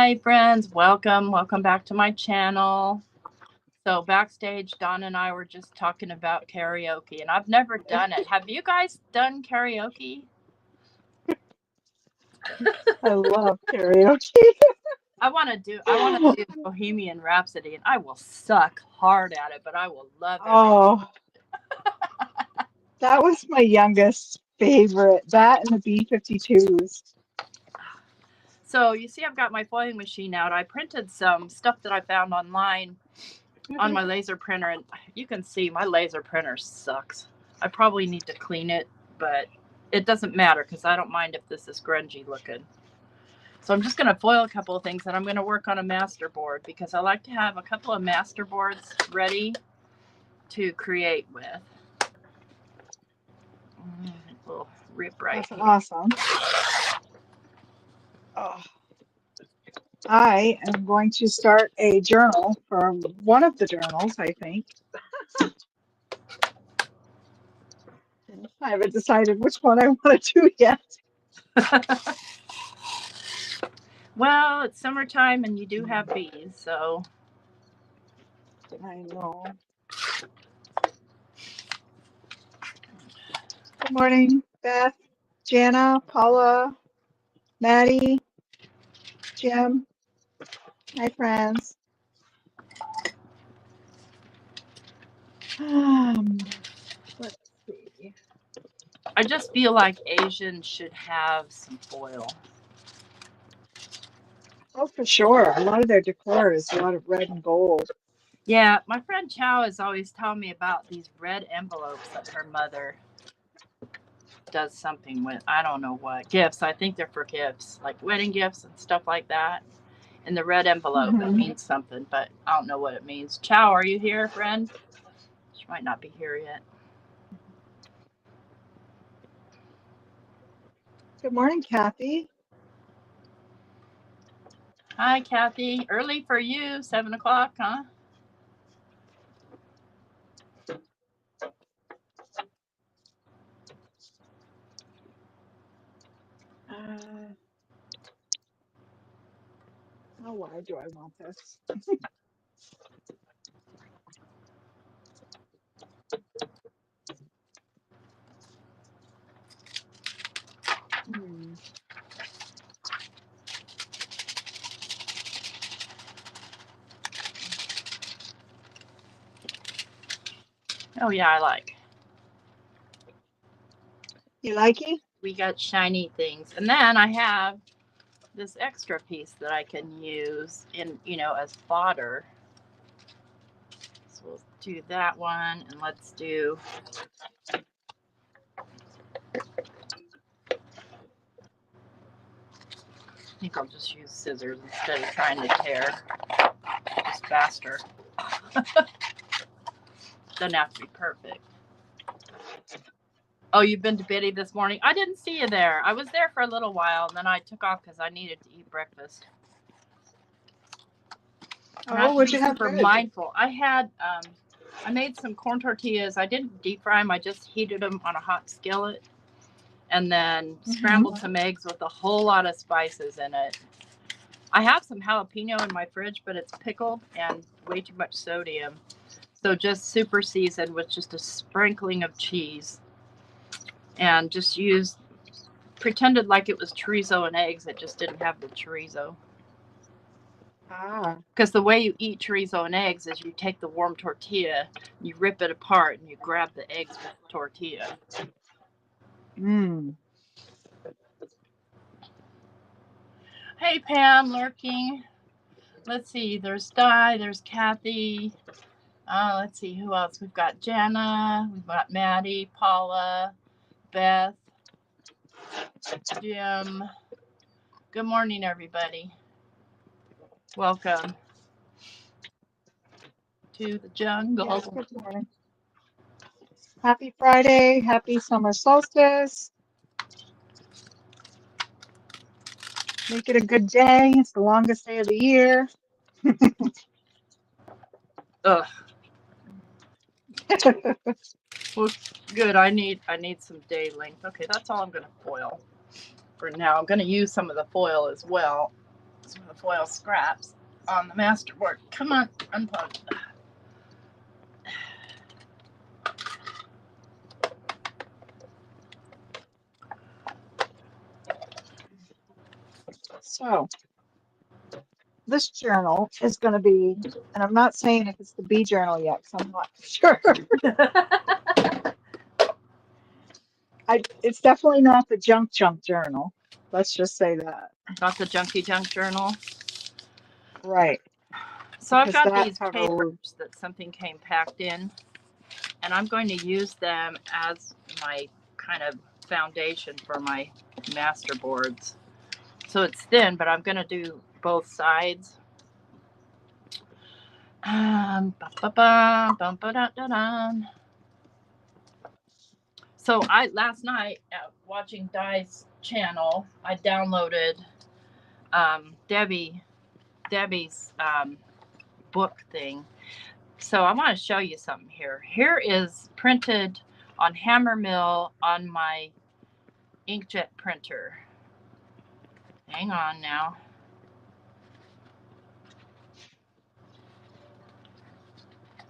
Hi friends, welcome back to my channel. So backstage, Dawne and I were just talking about karaoke, and I've never done it. Have you guys done karaoke? I love karaoke. I want to do Bohemian Rhapsody, and I will suck hard at it, but I will love it. Oh, that was my youngest favorite. That and the B-52s. So you see, I've got my foiling machine out. I printed some stuff that I found online on my laser printer, and you can see my laser printer sucks. I probably need to clean it, but it doesn't matter because I don't mind if this is grungy looking. So I'm just going to foil a couple of things, and I'm going to work on a master board because I like to have a couple of master boards ready to create with. A little rip right That's here. awesome. Oh. I am going to start a journal for one of the journals, I think. I haven't decided which one I want to do yet. Well, it's summertime and you do have bees, so. I know. Good morning, Beth, Jana, Paula, Maddie, Jim. Hi, friends. Let's see. I just feel like Asians should have some foil. Oh, for sure. A lot of their decor is a lot of red and gold. Yeah, my friend Chow is always telling me about these red envelopes that her mother does something with. I don't know what. Gifts. I think they're for gifts, like wedding gifts and stuff like that. In the red envelope, it means something, but I don't know what it means. Chow, are you here, friend? She might not be here yet. Good morning, Kathy. Hi, Kathy. Early for you, 7 o'clock, huh? How wide do I want this? Oh, yeah, I like. You like it? We got shiny things. And then I have this extra piece that I can use in, as fodder. So we'll do that one, and let's do. I think I'll just use scissors instead of trying to tear. Just faster. Doesn't have to be perfect. Oh, you've been to Biddy this morning? I didn't see you there. I was there for a little while, and then I took off because I needed to eat breakfast. Oh, what'd you have? Super mindful. I had, I made some corn tortillas. I didn't deep fry them. I just heated them on a hot skillet, and then scrambled some eggs with a whole lot of spices in it. I have some jalapeno in my fridge, but it's pickled and way too much sodium. So just super seasoned with just a sprinkling of cheese. And just pretended like it was chorizo and eggs. It just didn't have the chorizo. Because the way you eat chorizo and eggs is you take the warm tortilla, you rip it apart, and you grab the eggs with the tortilla. Hey, Pam, lurking. Let's see. There's Di. There's Kathy. Let's see who else. We've got Jana. We've got Maddie, Paula, Beth, Jim. Good morning, everybody. Welcome to the jungle. Yes, good morning. Happy Friday. Happy summer solstice. Make it a good day. It's the longest day of the year. Ugh. Well, good. I need some day length. Okay, that's all I'm going to foil for now. I'm going to use some of the foil as well. some of the foil scraps on the masterboard. Come on, unplug. So this journal is going to be, and I'm not saying if it's the bee journal yet, because I'm not sure. It's definitely not the junk journal. Let's just say that. Not the junky junk journal. Right. So I've Because got that these cover papers that something came packed in, and I'm going to use them as my kind of foundation for my masterboards. So it's thin, but I'm going to do both sides. So last night watching Di's channel, I downloaded Debbie's book thing. So I want to show you something here. Here is printed on hammer mill on my inkjet printer. Hang on now.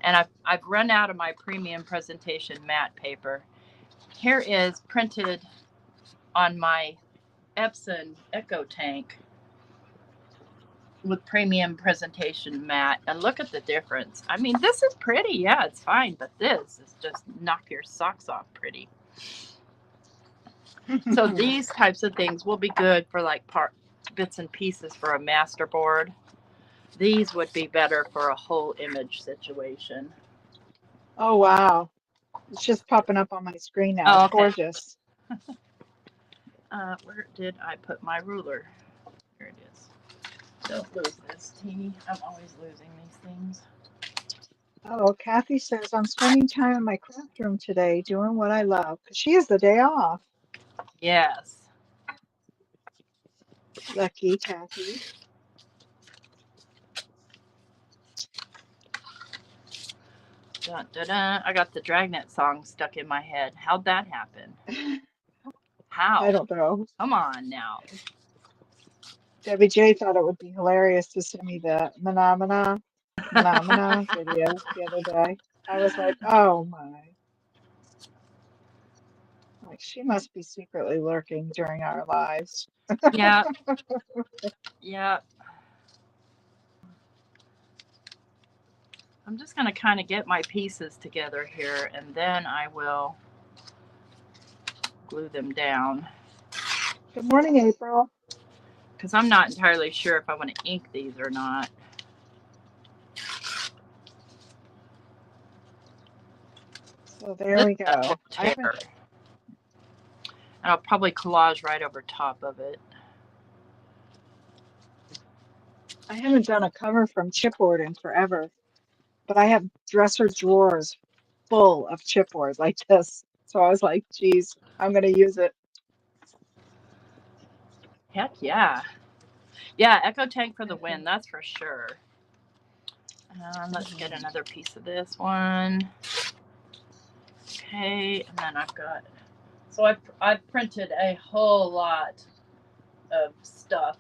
And I've run out of my premium presentation matte paper. Here is printed on my Epson Echo Tank with premium presentation matte, and look at the difference. I mean, this is pretty, yeah, it's fine, but this is just knock your socks off pretty. So these types of things will be good for like bits and pieces for a masterboard. These would be better for a whole image situation. Oh, wow. It's just popping up on my screen now. Oh, It's okay. gorgeous. Where did I put my ruler? Here it is. Don't lose this, T. I'm always losing these things. Oh, Kathy says, I'm spending time in my craft room today doing what I love. Because she has the day off. Yes. Lucky Kathy. Dun, dun, dun. I got the Dragnet song stuck in my head. How'd that happen? How? I don't know. Come on now. Debbie J thought it would be hilarious to send me the Phenomena video the other day. I was like, oh my. Like, she must be secretly lurking during our lives. Yeah. Yeah. I'm just going to kind of get my pieces together here, and then I will glue them down. Good morning, April. Because I'm not entirely sure if I want to ink these or not. So there we go. And I'll probably collage right over top of it. I haven't done a cover from chipboard in forever, but I have dresser drawers full of chipboard like this. So I was like, geez, I'm going to use it. Heck yeah. Yeah, Echo Tank for the win, that's for sure. Let's get another piece of this one. Okay, and then I've got, so I've printed a whole lot of stuff.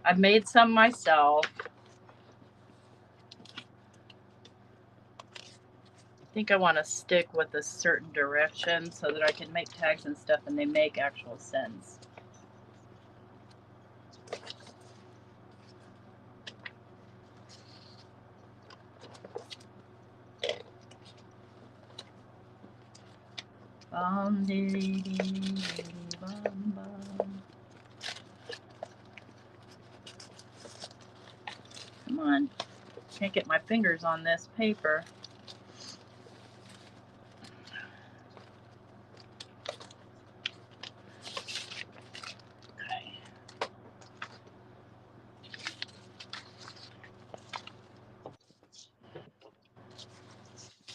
I've made some myself. I think I want to stick with a certain direction so that I can make tags and stuff and they make actual sense. Bum, dee, dee, bum, bum. Come on. Can't get my fingers on this paper. Okay.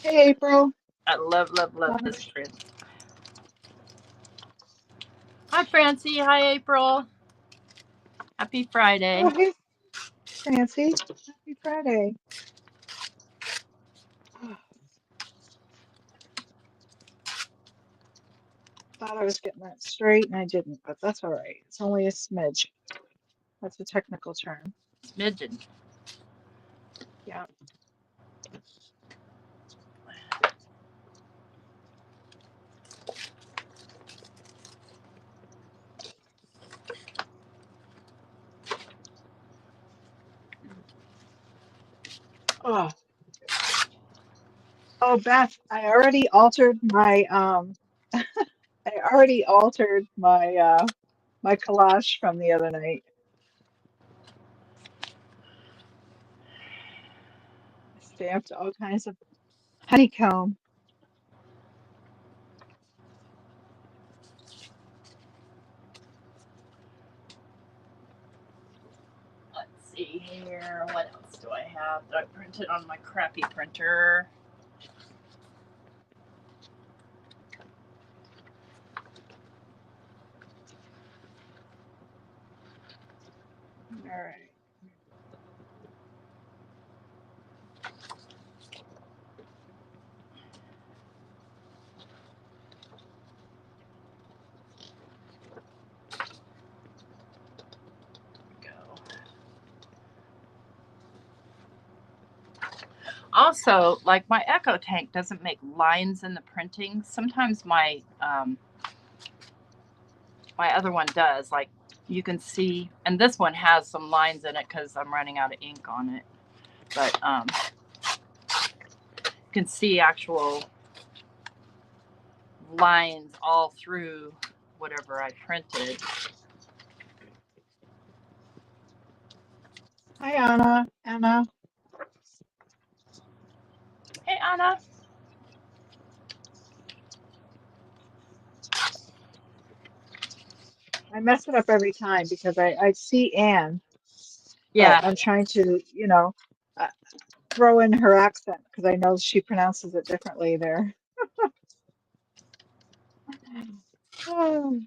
Hey, April. I love this print. Hi, Francie. Hi, April. Happy Friday. Oh, hey, Francie. Happy Friday. Thought I was getting that straight and I didn't, but that's all right. It's only a smidge. That's a technical term. Smidgen. Yeah. Oh. Oh, Beth, I already altered my my collage from the other night. I stamped all kinds of honeycomb. Let's see here. What else do I have that I printed on my crappy printer? All right. Also, like my Echo Tank doesn't make lines in the printing. Sometimes my my other one does. Like you can see, and this one has some lines in it because I'm running out of ink on it. But you can see actual lines all through whatever I printed. Hi, Anna. Anna. Hey, Anna. I mess it up every time because I see Anne, Yeah. but I'm trying to, you know, throw in her accent because I know she pronounces it differently there. Oh,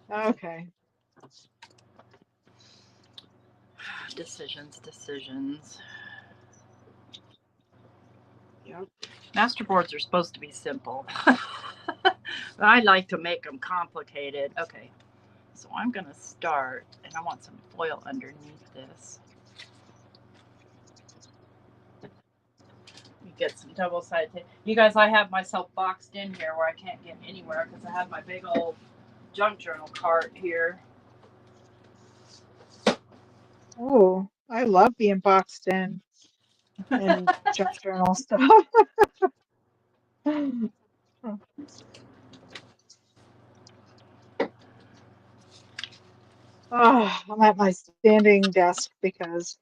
okay. Decisions. Yep. Masterboards are supposed to be simple. I like to make them complicated. Okay, so I'm going to start, and I want some foil underneath this. You get some double-sided tape. You guys, I have myself boxed in here where I can't get anywhere because I have my big old junk journal cart here. Oh, I love being boxed in and junk journal stuff. Oh, I'm at my standing desk because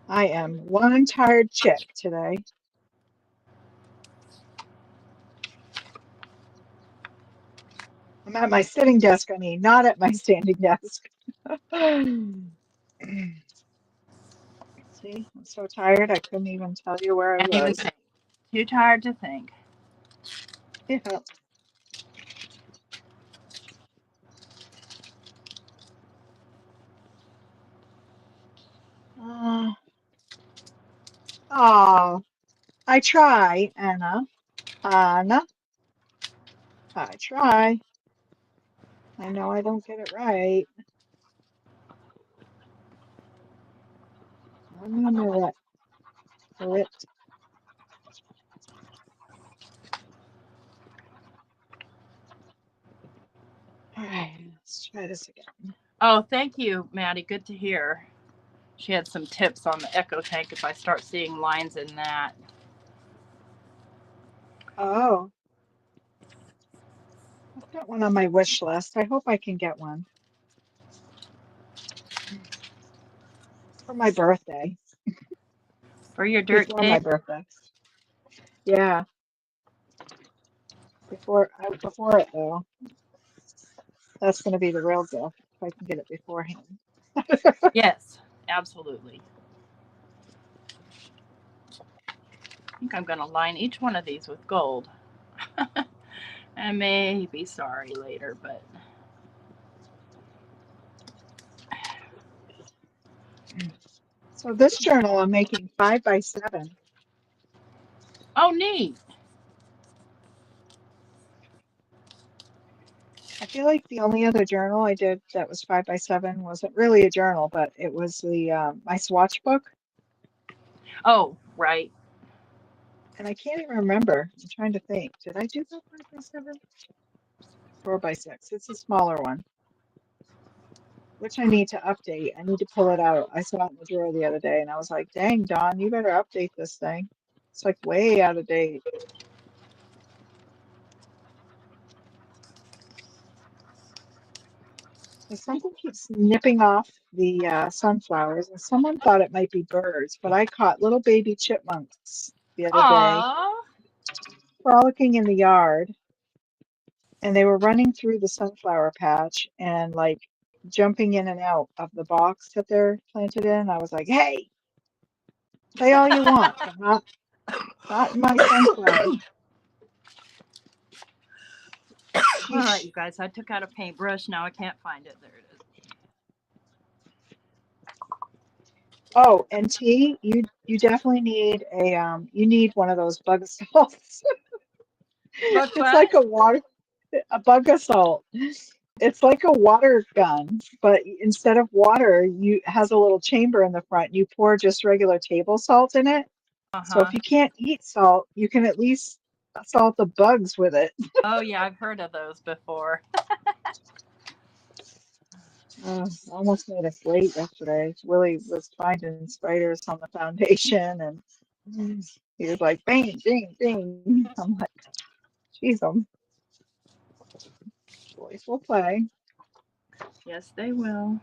I am one tired chick today. I'm at my sitting desk, I mean, not at my standing desk. See, I'm so tired, I couldn't even tell you where I Can't even was. think. Too tired to think. Yeah. Oh, I try, Anna. Anna, I try. I know I don't get it right. I'm gonna let it. All right, let's try this again. Oh, thank you, Maddie. Good to hear. She had some tips on the Echo Tank if I start seeing lines in that. Oh, I've got one on my wish list. I hope I can get one for my birthday. For your dirt Before my date? birthday. Yeah, before it though. That's gonna be the real gift if I can get it beforehand. Yes, absolutely. I think I'm going to line each one of these with gold. I may be sorry later, but So this journal I'm making 5 by 7. oh, neat. I feel like the only other journal I did that was 5x7 wasn't really a journal, but it was the my swatch book, Oh, right. and I can't even remember. I'm trying to think. Did I do that 5x7? 4x6. It's a smaller one, which I need to update. I need to pull it out. I saw it in the drawer the other day, and I was like, "Dang, Dawn, you better update this thing. It's like way out of date." So something keeps nipping off the sunflowers, and someone thought it might be birds, but I caught little baby chipmunks the other day Aw. frolicking in the yard, and they were running through the sunflower patch and like jumping in and out of the box that they're planted in. I was like, "Hey, play all you want, but not in my sunflower." All right, Sheesh. you guys. I took out a paintbrush. Now I can't find it. There it is. Oh, and T, you definitely need you need one of those bug assaults. But It's what? like a bug assault. It's like a water gun, but instead of water, you has a little chamber in the front. You pour just regular table salt in it. So Uh-huh. if you can't eat salt, you can at least salt the bugs with it. Oh, yeah, I've heard of those before. Almost made us late yesterday. Willie was finding spiders on the foundation, and he was like, "Bang, bang, bang." I'm like, "Geez, boys will play." Yes, they will.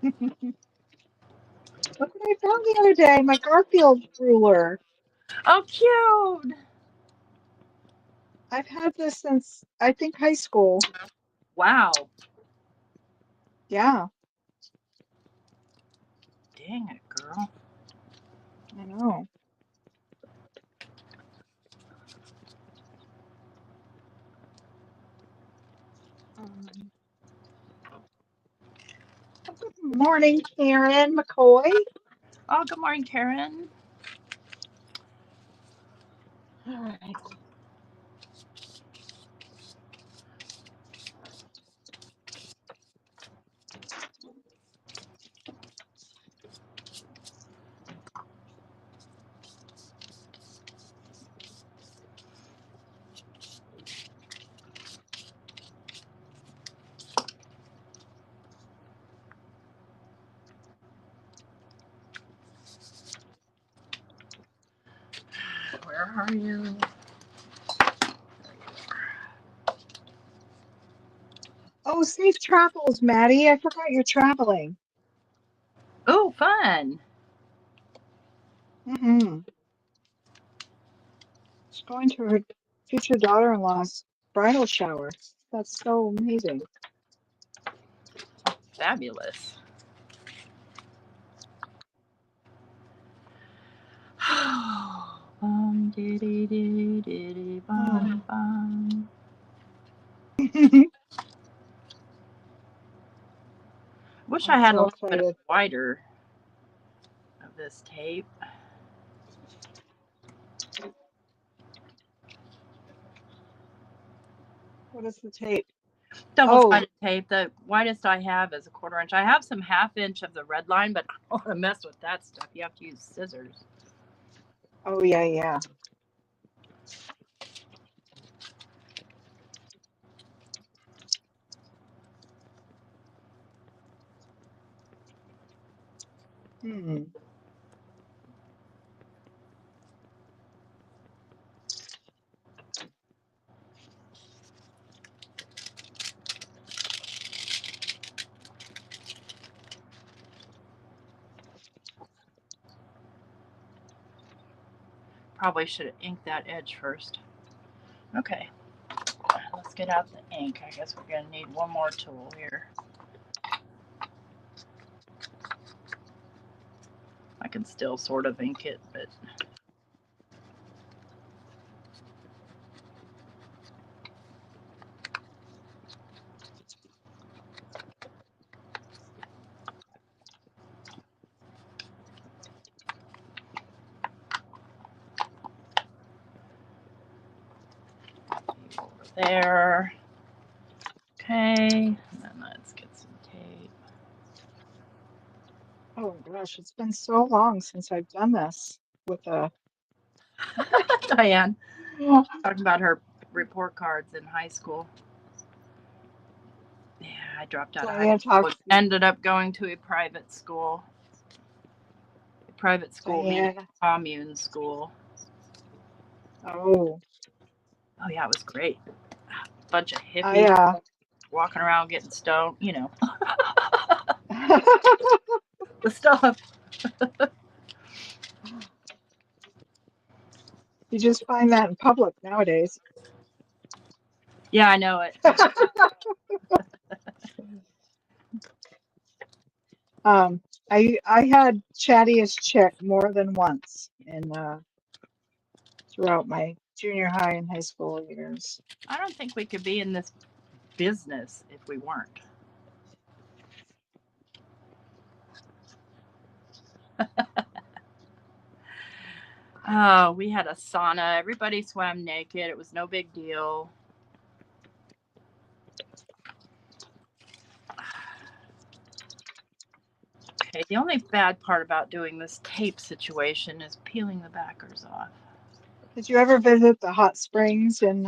Look what I found the other day, my Garfield ruler. Oh, cute. I've had this since I think high school. Wow. Yeah, Dang it, girl. I know. Um, Good morning, Karen McCoy. Oh, good morning, Karen. All right. Where are you? Oh, safe travels, Maddie. I forgot you're traveling. Oh, fun. Mm-hmm. She's going to her future daughter-in-law's bridal shower. That's so amazing. Fabulous. Diddy, diddy, diddy, Oh. bum. Wish I I'm had a so little bit excited. wider of this tape. What is the tape? Oh, Double-sided tape. The widest I have is a 1/4 inch. I have some 1/2 inch of the red line, but I don't want to mess with that stuff. You have to use scissors. oh yeah, yeah. Hmm. Probably should have inked that edge first. Okay, let's get out the ink. I guess we're going to need one more tool here. I can still sort of ink it, but over there. Okay, and then let's get some tape. Oh gosh, it's been so long since I've done this with a Diane talking about her report cards in high school. Yeah, I dropped out of high school. Ended up going to a private school. Meaning commune school. Oh. Oh yeah, it was great. Bunch of hippies walking around getting stoned, you know. The stuff. You just find that in public nowadays. Yeah, I know it. I had chattiest chick more than once in throughout my junior high and high school years. I don't think we could be in this business if we weren't. Oh, we had a sauna. Everybody swam naked. It was no big deal. Okay, the only bad part about doing this tape situation is peeling the backers off. Did you ever visit the hot springs in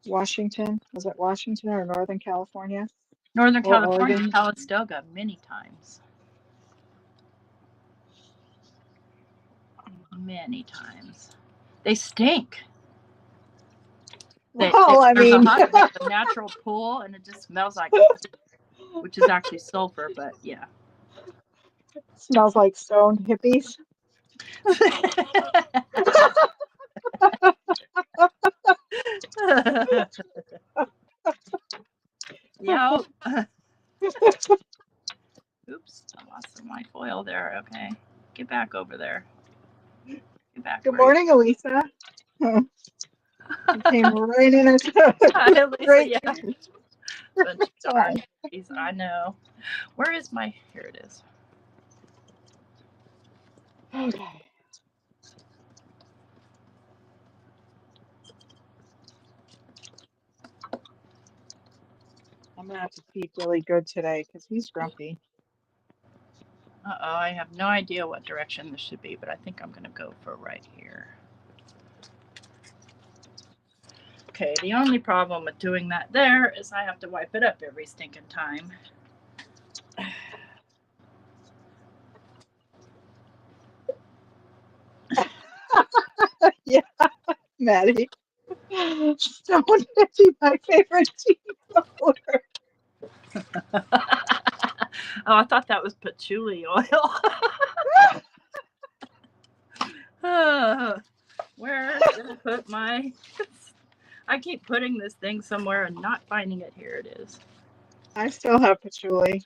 Washington? Was it Washington or Northern California? Northern California, Oregon? Calistoga, many times. Many times. They stink. Well, I mean, there's a natural pool, and it just smells like, which is actually sulfur, but yeah. It smells like stoned hippies. Yep. Oops, I lost some of my foil there. Okay, get back over there. Get back. Good morning, Elisa. You came right in at Elisa, great yeah. time. I know. Where is my? Here it is. Okay. I'm gonna have to feed really good today because he's grumpy. Uh-oh, I have no idea what direction this should be, but I think I'm gonna go for right here. Okay, the only problem with doing that there is I have to wipe it up every stinking time. Yeah, Maddie. Stone Hippie, my favorite tea color. Oh, I thought that was patchouli oil. Where did I put my... I keep putting this thing somewhere and not finding it. Here it is. I still have patchouli.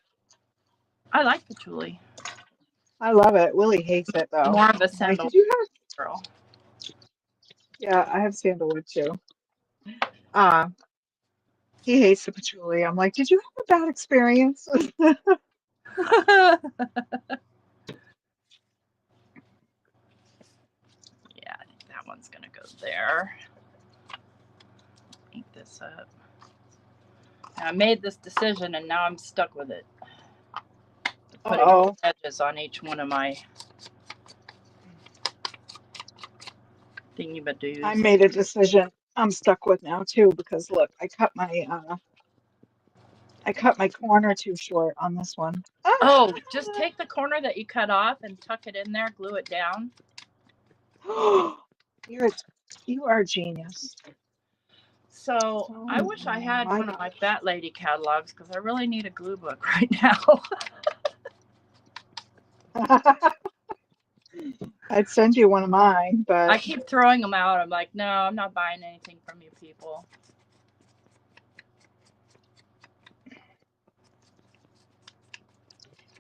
I like patchouli. I love it. Willie hates it though. More of a sandalwood girl. Yeah, I have sandalwood too. He hates the patchouli. I'm like, did you have a bad experience? Yeah, I think that one's gonna go there. Ink this up. Now, I made this decision and now I'm stuck with it. Putting edges on each one of my thingy-madoos. I made a decision I'm stuck with now too because look, I cut my corner too short on this one. Oh, just take the corner that you cut off and tuck it in there, glue it down. You are a genius. So I wish I had one of my Fat Lady catalogs because I really need a glue book right now. I'd send you one of mine, but I keep throwing them out. I'm like, no, I'm not buying anything from you people.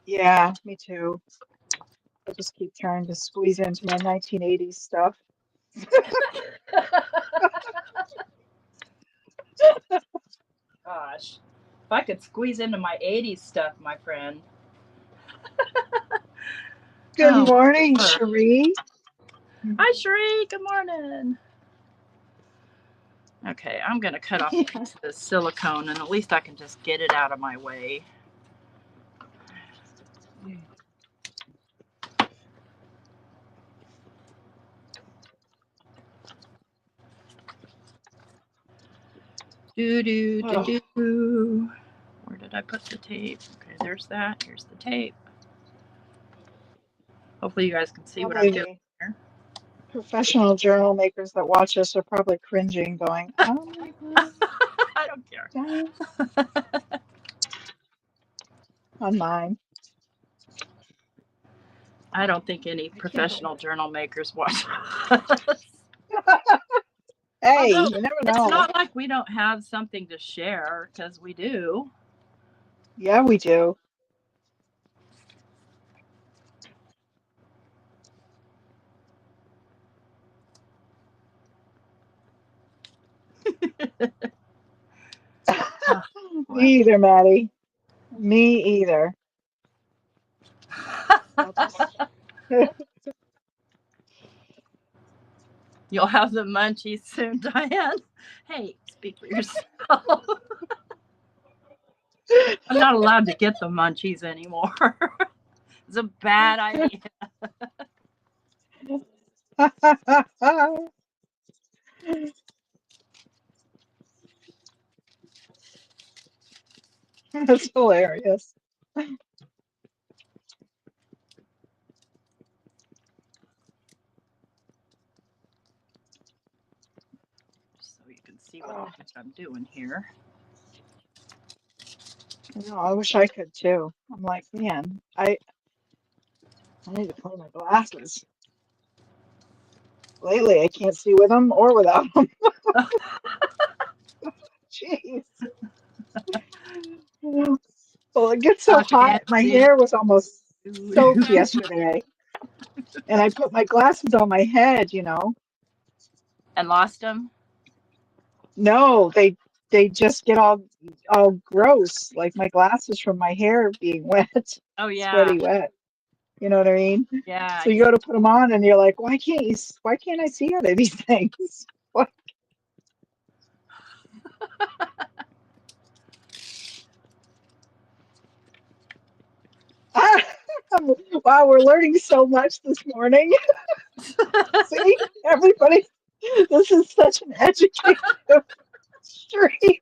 Yeah, me too. I just keep trying to squeeze into my 1980s stuff. Gosh, if I could squeeze into my 80s stuff, my friend. Good morning, Cherie. Hi, Cherie. Good morning. Okay, I'm going to cut off a piece of this silicone, and at least I can just get it out of my way. Do. Where did I put the tape? Okay, there's that. Here's the tape. Hopefully you guys can see what I'm doing here. Professional journal makers that watch us are probably cringing, going, "Oh my God." I don't care. On mine. I don't think any professional journal makers watch us. Hey, Although, you never know. It's not like we don't have something to share, because we do. Yeah, we do. Me either, Maddie. Me either. You'll have the munchies soon, Diane. Hey, speak for yourself. I'm not allowed to get the munchies anymore. It's a bad idea. That's hilarious. So you can see what the heck I'm doing here. No, I wish I could too. I'm like, man, I need to clean my glasses. Lately, I can't see with them or without them. Jeez. Well, it gets so hot. My hair was almost soaked yesterday. And I put my glasses on my head, And lost them? No, they just get all gross, like my glasses from my hair being wet. Oh, yeah. Sweaty wet. You know what I mean? Yeah. So you go to put them on and you're like, why can't I see out of these things? Wow, we're learning so much this morning. See, everybody, this is such an educative stream.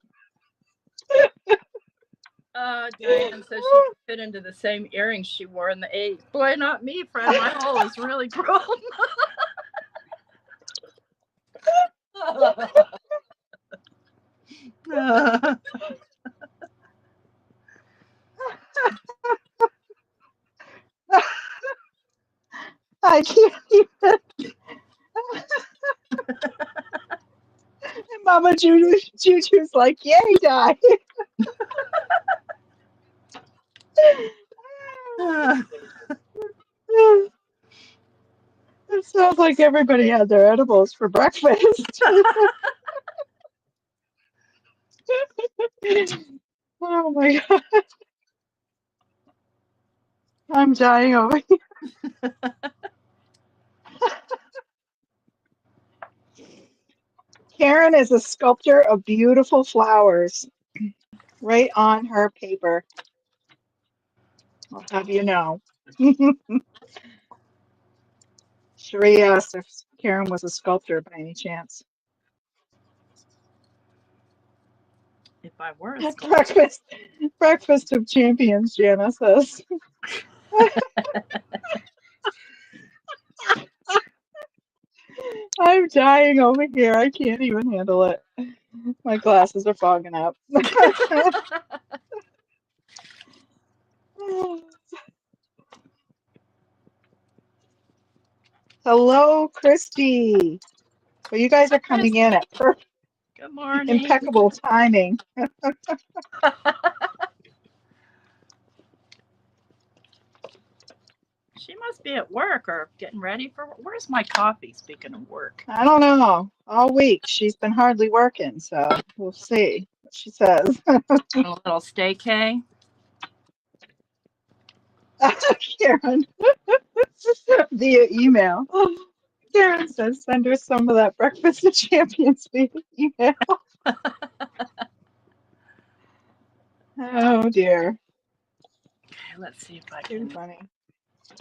Diane says she can fit into the same earrings she wore in the 80s. Boy, not me, friend. My hole is really grown. I can't even. And Mama Juju's like, yay, die. It sounds like everybody had their edibles for breakfast. Oh my God. I'm dying over here. Karen is a sculptor of beautiful flowers right on her paper. I'll have you know. Cherie asked if Karen was a sculptor by any chance. If I were a sculptor. Breakfast of Champions, Jana says. I'm dying over here. I can't even handle it. My glasses are fogging up. Hello, Christy. Well, you guys are coming in at perfect, Good morning. impeccable timing. She must be at work or getting ready for. Where's my coffee? Speaking of work. I don't know. All week she's been hardly working, so we'll see what she says. A little staycay. Karen, via email. Karen says, send her some of that Breakfast of Champions email. Oh dear. Okay, let's see if I Too can funny.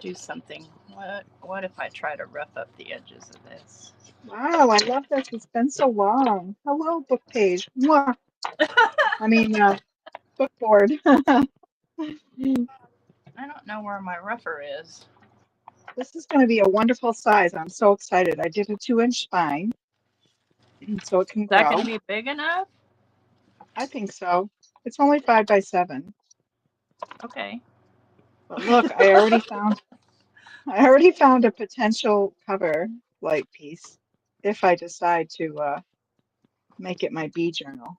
do something. What if I try to rough up the edges of this? Wow, I love this. It's been so long. Hello, book page. Mwah. I mean, book board. I don't know where my rougher is. This is going to be a wonderful size. I'm so excited. I did a 2-inch spine, so it can Is that grow. going to be big enough? I think so. It's only 5 by 7. Okay. But look, I already found a potential cover like piece if I decide to make it my bee journal.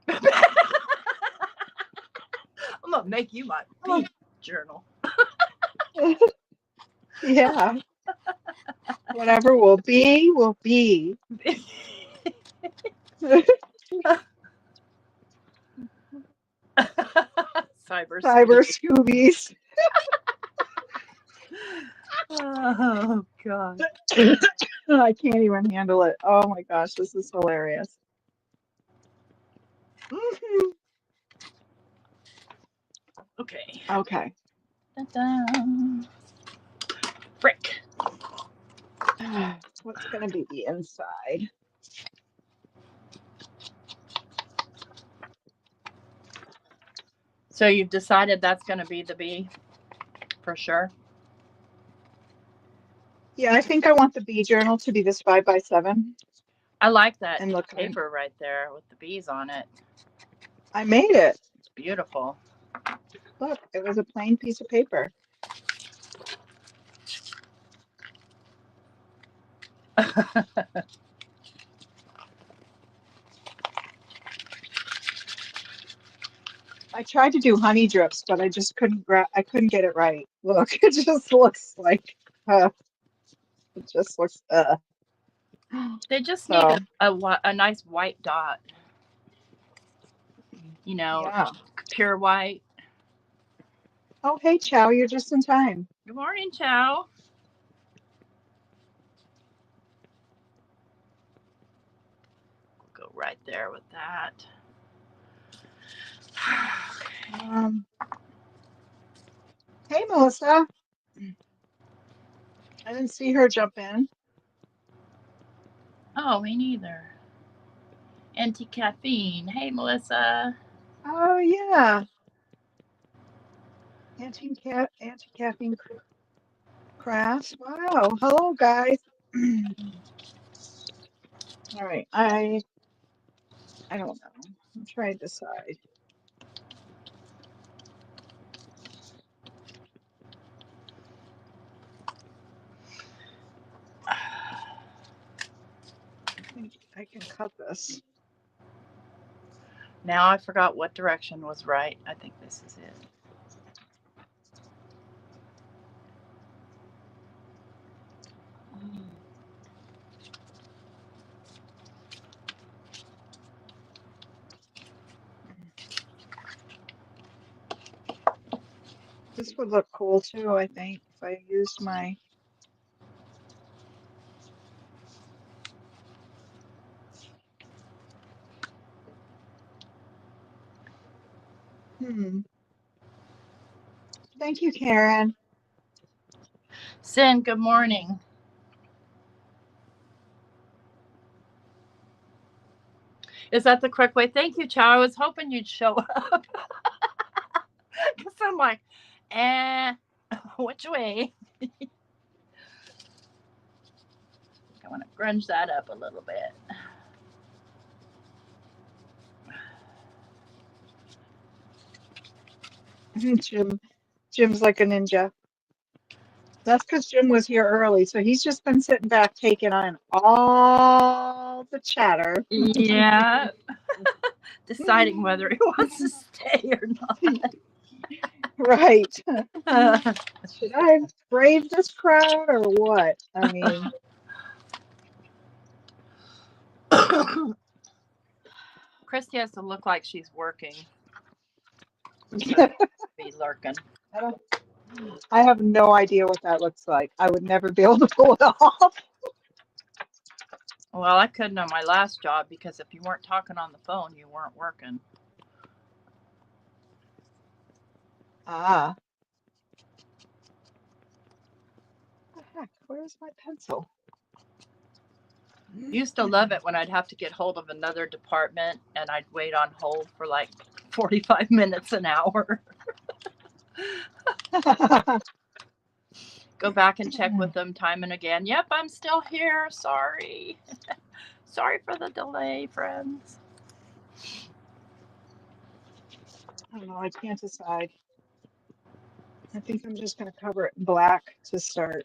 I'm going to make you my bee journal. Yeah. Whatever will be, will be. Cyber Cyber Scooby. Scoobies. Oh, God. I can't even handle it. Oh my gosh, this is hilarious. Okay. Okay. Dun-dun. Frick. What's going to be the inside? So you've decided that's going to be the bee for sure? Yeah, I think I want the bee journal to be this 5 by 7. I like that And look, paper right there with the bees on it. I made it. It's beautiful. Look, it was a plain piece of paper. I tried to do honey drips, but I just I couldn't get it right. Look, it just looks like it just looks They just so need a nice white dot. You know, yeah. pure white. Oh, hey, Chow, you're just in time. Good morning, Chow. Go right there with that. Hey, Melissa. I didn't see her jump in. Oh, me neither. Anti-caffeine. Hey, Melissa. Oh yeah, anti-caffeine crafts. Wow. Hello, guys. All right. I don't know. I'm trying to decide. I think I can cut this. Now I forgot what direction was right. I think this is it. This would look cool too, I think, if I used my. Thank you, Karen. Sin, good morning. Is that the correct way? Thank you, Chow. I was hoping you'd show up. Because I'm like, which way? I want to grunge that up a little bit. Jim's like a ninja. That's because Jim was here early, so he's just been sitting back taking on all the chatter. Yeah. Deciding whether he wants to stay or not. Right. Should I brave this crowd or what? I mean, Christy has to look like she's working. So be lurking. I don't. I have no idea what that looks like. I would never be able to pull it off. Well, I couldn't on my last job because if you weren't talking on the phone, you weren't working. Ah. What the heck? Where's my pencil? Used to love it when I'd have to get hold of another department and I'd wait on hold for like 45 minutes an hour. Go back and check with them time and again. Yep, I'm still here. Sorry. Sorry for the delay, friends. I don't know. I can't decide. I think I'm just going to cover it in black to start.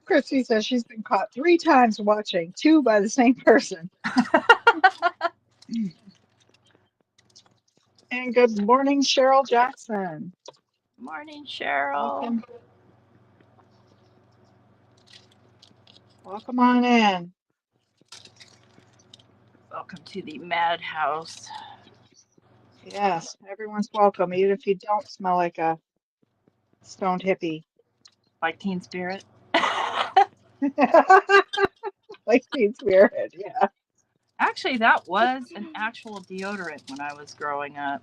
Christy says she's been caught 3 times watching, 2 by the same person. And good morning, Cheryl Jackson. Morning, Cheryl. Welcome. Welcome on in. Welcome to the madhouse. Yes, everyone's welcome, even if you don't smell like a stoned hippie. Like Teen Spirit. Like Teen Spirit, yeah. Actually, that was an actual deodorant when I was growing up.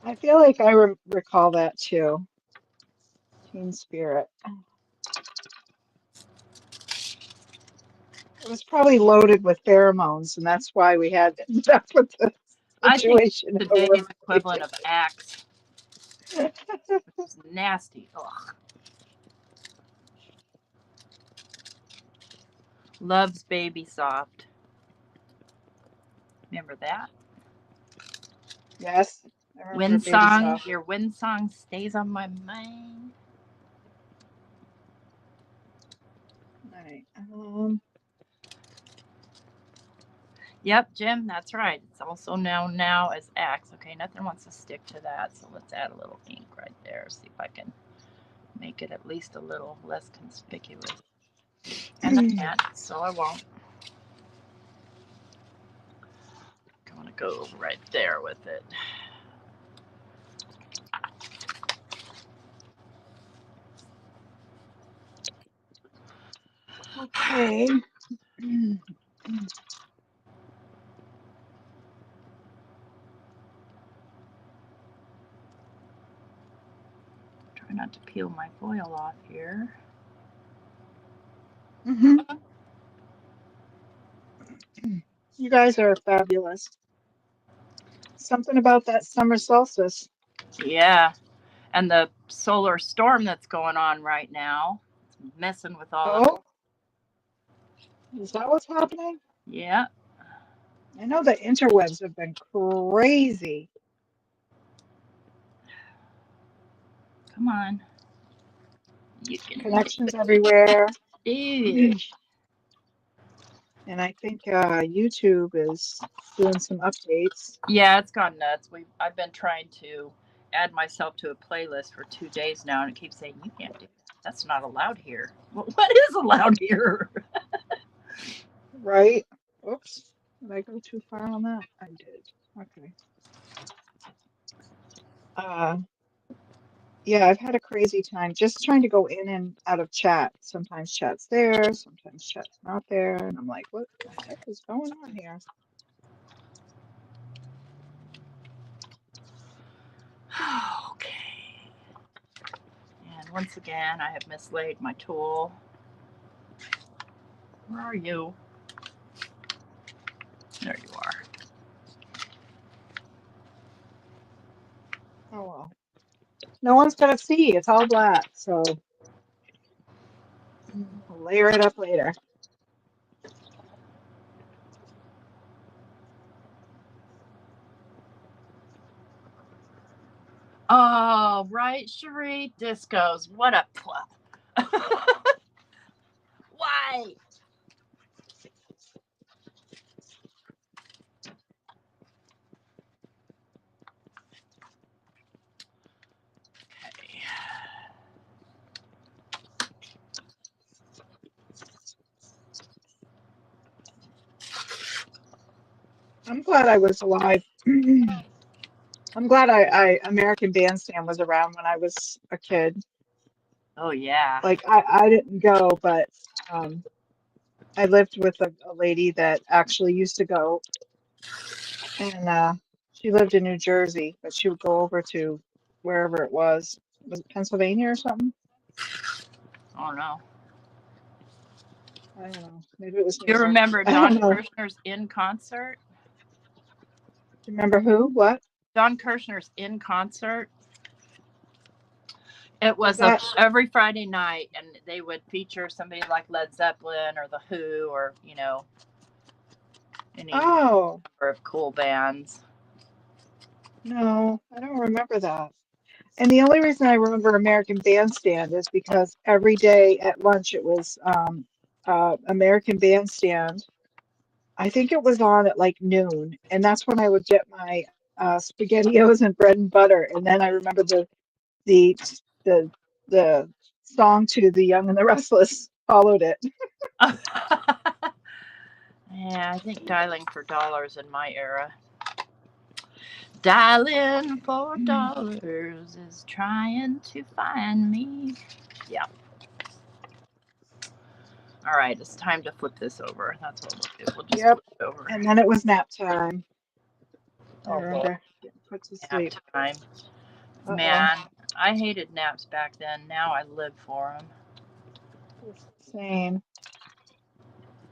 I feel like I recall that too. Teen Spirit. It was probably loaded with pheromones, and that's why we had to end up with the I think situation. today's equivalent of Axe. It's nasty. Ugh. Loves Baby Soft. Remember that? Yes. I remember Wind Baby Song. Soft. Your Wind Song stays on my mind. All right. Yep, Jim, that's right. It's also now as Axe. Okay, nothing wants to stick to that, so let's add a little ink right there. See if I can make it at least a little less conspicuous. And I can't, so I won't. I'm gonna go right there with it. Okay. Try not to peel my foil off here. You guys are fabulous. Something about that summer solstice. Yeah, and the solar storm that's going on right now. It's messing with all of it. Oh, is that what's happening? Yeah. I know the interwebs have been crazy. Come on. You can Connections everywhere. do it. And I think YouTube is doing some updates. Yeah, it's gone nuts. I've been trying to add myself to a playlist for 2 days now, and it keeps saying you can't do that. That's not allowed here. Well, what is allowed here? Right? Oops. Did I go too far on that? I did. Okay. Yeah, I've had a crazy time just trying to go in and out of chat. Sometimes chat's there, sometimes chat's not there. And I'm like, what the heck is going on here? Okay. And once again, I have mislaid my tool. Where are you? There you are. Oh well. No one's gonna see. It's all black, so we'll layer it up later. Oh, right, Cherie. Discos. What a Why? Okay. I'm glad I was alive. I'm glad I American Bandstand was around when I was a kid. Oh yeah. Like I didn't go, but I lived with a lady that actually used to go, and she lived in New Jersey, but she would go over to wherever it was. Was it Pennsylvania or something? Oh no. I don't know. Maybe it was Do New you York. remember I don't Don know. Kirshner's In Concert? Remember who? What Don Kirshner's In Concert. It was was that? every Friday night, and they would feature somebody like Led Zeppelin or The Who, or any Oh number of cool bands. no, I don't remember that. And the only reason I remember American Bandstand is because every day at lunch it was American Bandstand. I think it was on at like noon, and that's when I would get my SpaghettiOs and bread and butter. And then I remember the the the song to The Young and the Restless followed it. Yeah, I think Dialing for Dollars in my era. Dialing for dollars is trying to find me. Yeah. All right, it's time to flip this over. That's what we'll do. We'll just Yep. flip it over. And then it was nap time. I Oh, well, remember getting put to nap sleep. time. Uh-oh. Man, I hated naps back then. Now I live for them. It's insane.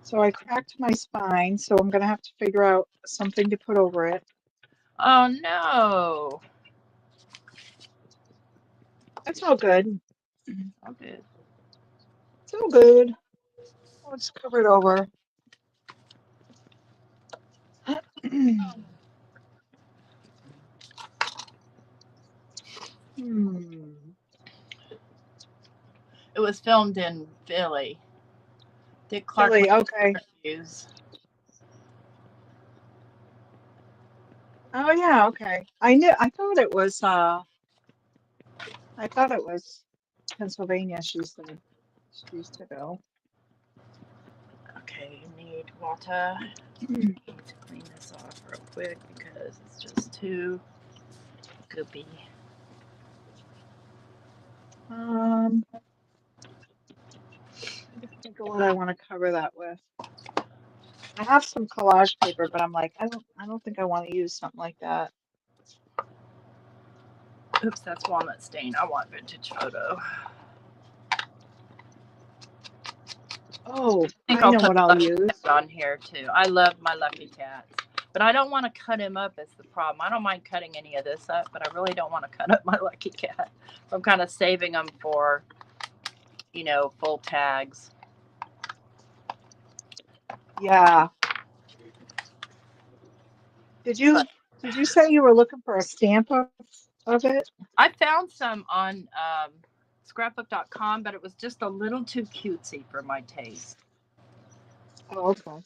So I cracked my spine, so I'm gonna have to figure out something to put over it. Oh no. It's all good. Oh good. It's all good. I'll just cover it over. Hmm. It was filmed in Philly. Dick Clark Chili, okay. interviews. Oh yeah, okay. I thought it was Pennsylvania, she said. She used to go. Okay, you need water. Need to clean this off real quick because it's just too goopy. I just think of what I want to cover that with. I have some collage paper, but I'm like, I don't think I want to use something like that. Oops, that's walnut stain. I want vintage photo. Oh, I think I I'll know put what the I'll Lucky use. Cat on here too. I love my Lucky Cats, but I don't want to cut him up. Is the problem? I don't mind cutting any of this up, but I really don't want to cut up my Lucky Cat. I'm kind of saving them for, full tags. Yeah. Did you say you were looking for a stamp of it? I found some on scrapbook.com, but it was just a little too cutesy for my taste. Oh, okay.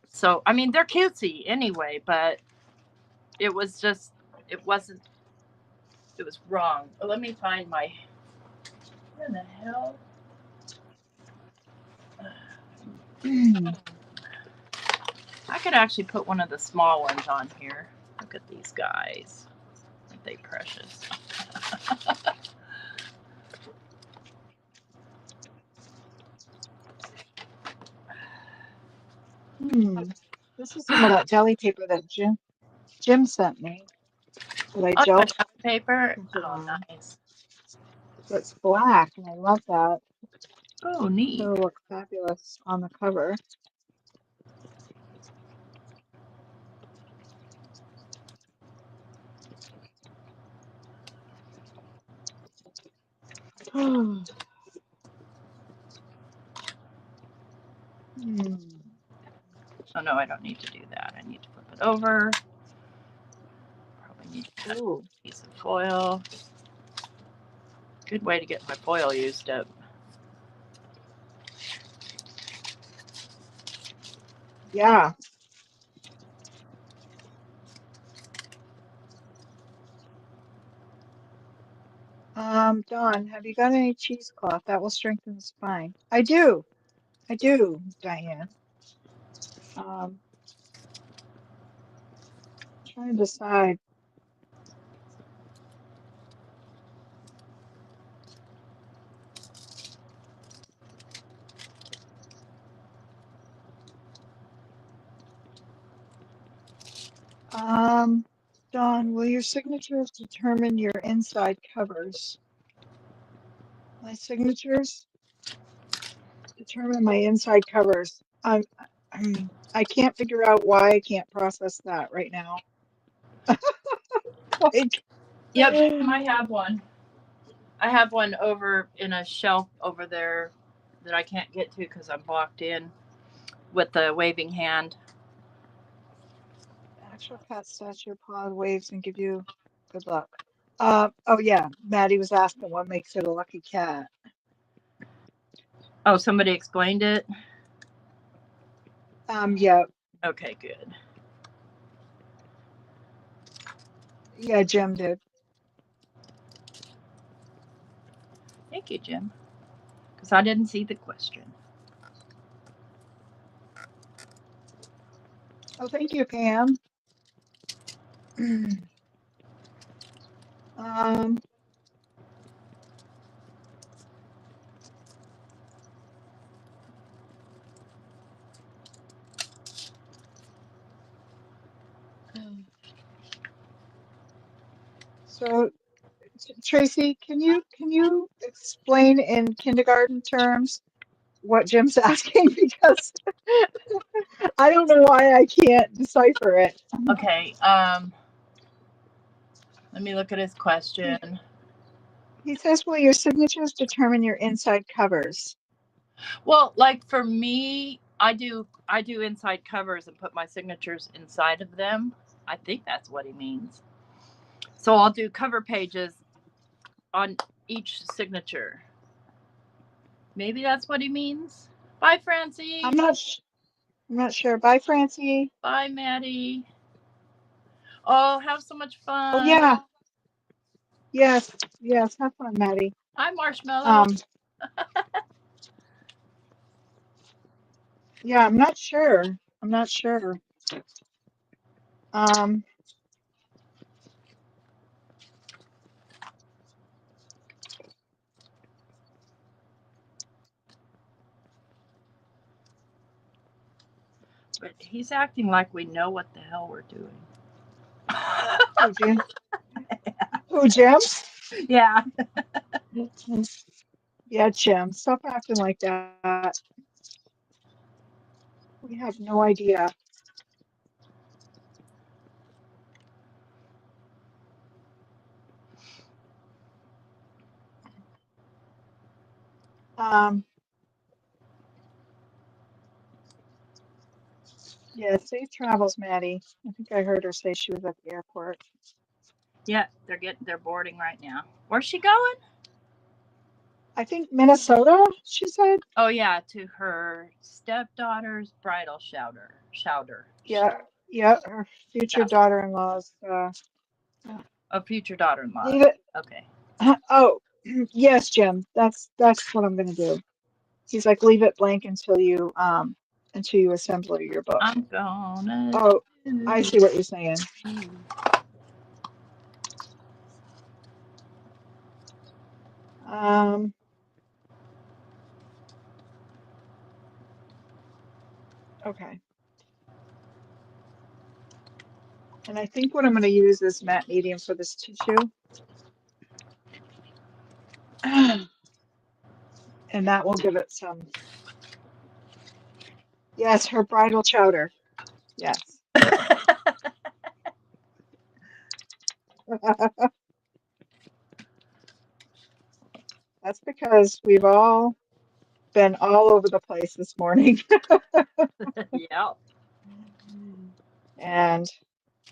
So, I mean, they're cutesy anyway, but it was just, it wasn't, it was wrong. Let me find my, where the hell? I could actually put one of the small ones on here. Look at these guys. Aren't they precious? This is some of that deli paper that Jim sent me that I Oh, gel paper. printed Oh, on. nice. So it's black, and I love that. Oh, neat. It'll look fabulous on the cover. Oh no, I don't need to do that. I need to flip it over. Probably need to cut a piece of foil. Good way to get my foil used up. Yeah. Dawn, have you got any cheesecloth that will strengthen the spine? I do, Diane. Trying to decide. Dawn, will your signatures determine your inside covers? My signatures determine my inside covers. I can't figure out why I can't process that right now. Like, yep, I have one. I have one over in a shelf over there that I can't get to because I'm blocked in with the waving hand. Actual cat statue paw waves and give you good luck. Oh yeah, Maddie was asking what makes it a lucky cat. Oh, somebody explained it? Yeah. Okay, good. Yeah, Jim did. Thank you, Jim. Because I didn't see the question. Oh, thank you, Pam. So Tracy, can you explain in kindergarten terms what Jim's asking? Because I don't know why I can't decipher it. Okay, let me look at his question. He says, will your signatures determine your inside covers? Well, like for me, I do inside covers and put my signatures inside of them. I think that's what he means. So I'll do cover pages on each signature. Maybe that's what he means. Bye, Francie. I'm not sure. Bye, Francie. Bye, Maddie. Oh, have so much fun. Oh yeah. Yes. Have fun, Maddie. Hi, Marshmallow. Yeah, I'm not sure. But he's acting like we know what the hell we're doing. Who, Jim? Who, Jim? Yeah. Yeah, Jim. Stop acting like that. We have no idea. Yeah, safe travels, Maddie. I think I heard her say she was at the airport. Yeah, they're boarding right now. Where's she going? I think Minnesota, she said. Oh yeah, to her stepdaughter's bridal chowder. Yeah, her future daughter-in-law's A future daughter-in-law. leave it. Okay. Oh, yes, Jim. That's what I'm gonna do. He's like, leave it blank until you assemble your book. I'm gonna. Oh, I see what you're saying. Okay. And I think what I'm going to use is matte medium for this tissue. And that will give it some. Yes, her bridal chowder. Yes. That's because we've all been all over the place this morning. Yeah. And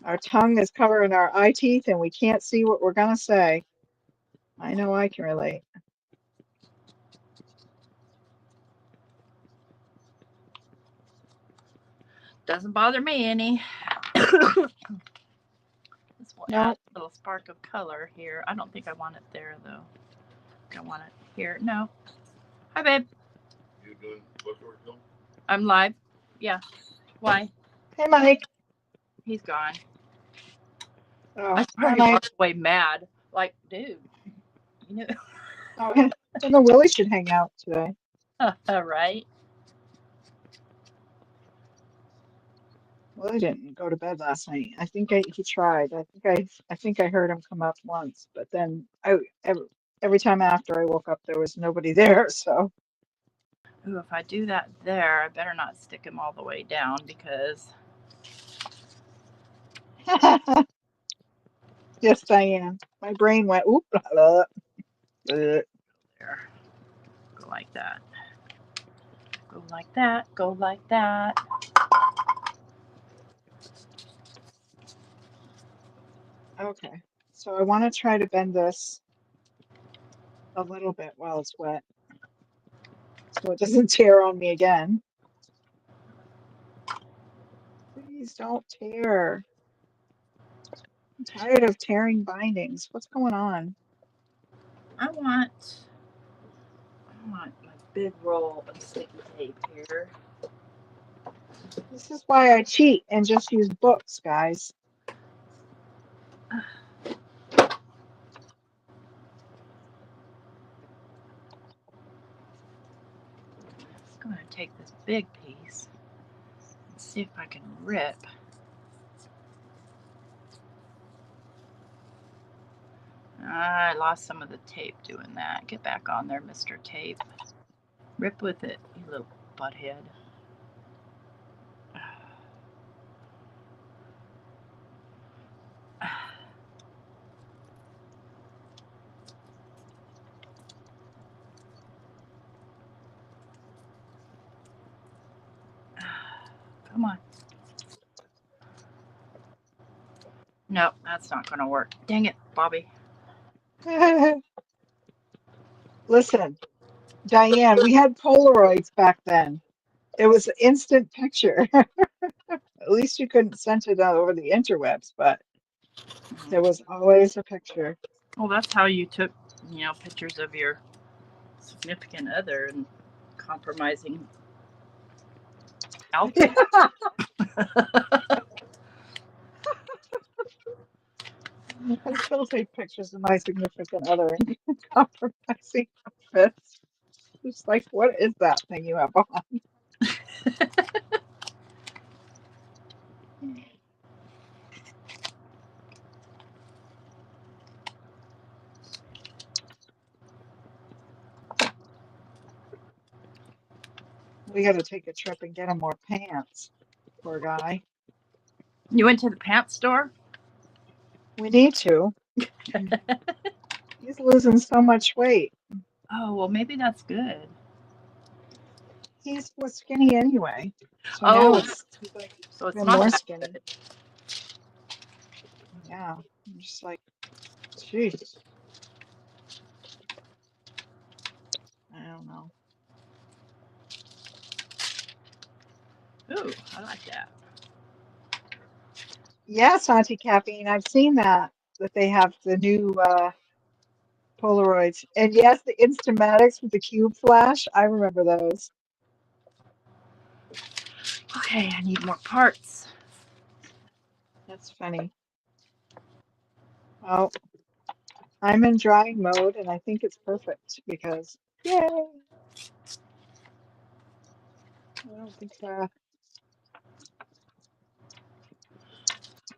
our tongue is covering our eye teeth and we can't see what we're going to say. I know I can relate. Doesn't bother me any. This will add No, a little spark of color here. I don't think I want it there though. I want it here. No. Hi, babe. You doing voiceover still? I'm live. Yeah. Why? hey, Mike. He's gone. Oh, I hi, probably Mike. walked away mad. Like, dude, you know, Oh, I don't know, Willie should hang out today. right? Willie didn't go to bed last night. I think he tried. I think I heard him come up once, but then every time after I woke up, there was nobody there. So Ooh, if I do that there, I better not stick him all the way down because yes, Diane. My brain went oop. there. Go like that. Go like that. Go like that. Okay, so I want to try to bend this a little bit while it's wet, so it doesn't tear on me again. Please don't tear. I'm tired of tearing bindings. What's going on? I want my big roll of sticky tape here. This is why I cheat and just use books, guys. I'm going to take this big piece and see if I can rip. I lost some of the tape doing that. Get back on there, Mr. Tape. Rip with it, you little butthead. Come on. Nope, that's not going to work. Dang it, Bobby. Listen, Diane, we had Polaroids back then. It was an instant picture. At least you couldn't send it out over the interwebs, but there was always a picture. Well, that's how you took, pictures of your significant other and compromising outfit. I still take pictures of my significant other in compromising outfits. Just like, what is that thing you have on? We got to take a trip and get him more pants. Poor guy. You went to the pants store? We need to. He's losing so much weight. Oh, well, maybe that's good. He was skinny anyway. So now he's like so it's even not more that skinny. good. Yeah. I'm just like, jeez. I don't know. Ooh, I like that. Yes, Auntie Caffeine, I've seen that they have the new Polaroids. And yes, the Instamatics with the cube flash. I remember those. Okay, I need more parts. That's funny. Oh, I'm in drying mode and I think it's perfect because yay. I don't think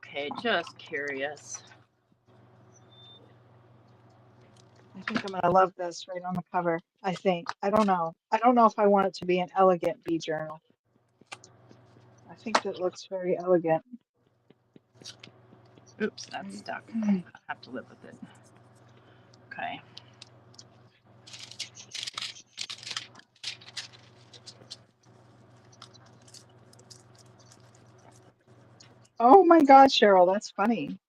Okay, just curious. I think I'm gonna love this right on the cover. I think. I don't know. I don't know if I want it to be an elegant bee journal. I think that looks very elegant. Oops, that's stuck. I have to live with it. Okay. Oh my God, Cheryl, that's funny.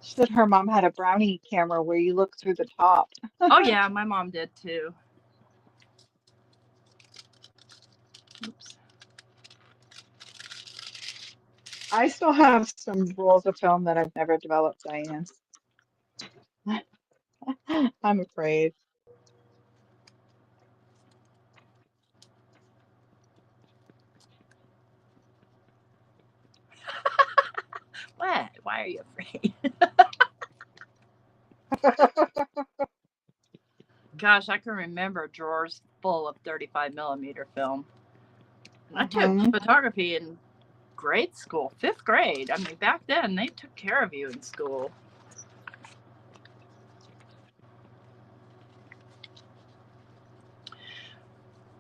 She said her mom had a brownie camera where you look through the top. Oh yeah, my mom did too. Oops. I still have some rolls of film that I've never developed, Diane. I'm afraid. What? Why are you afraid? Gosh, I can remember drawers full of 35 millimeter film. I took Mhm. photography in grade school, 5th grade. I mean, back then they took care of you in school.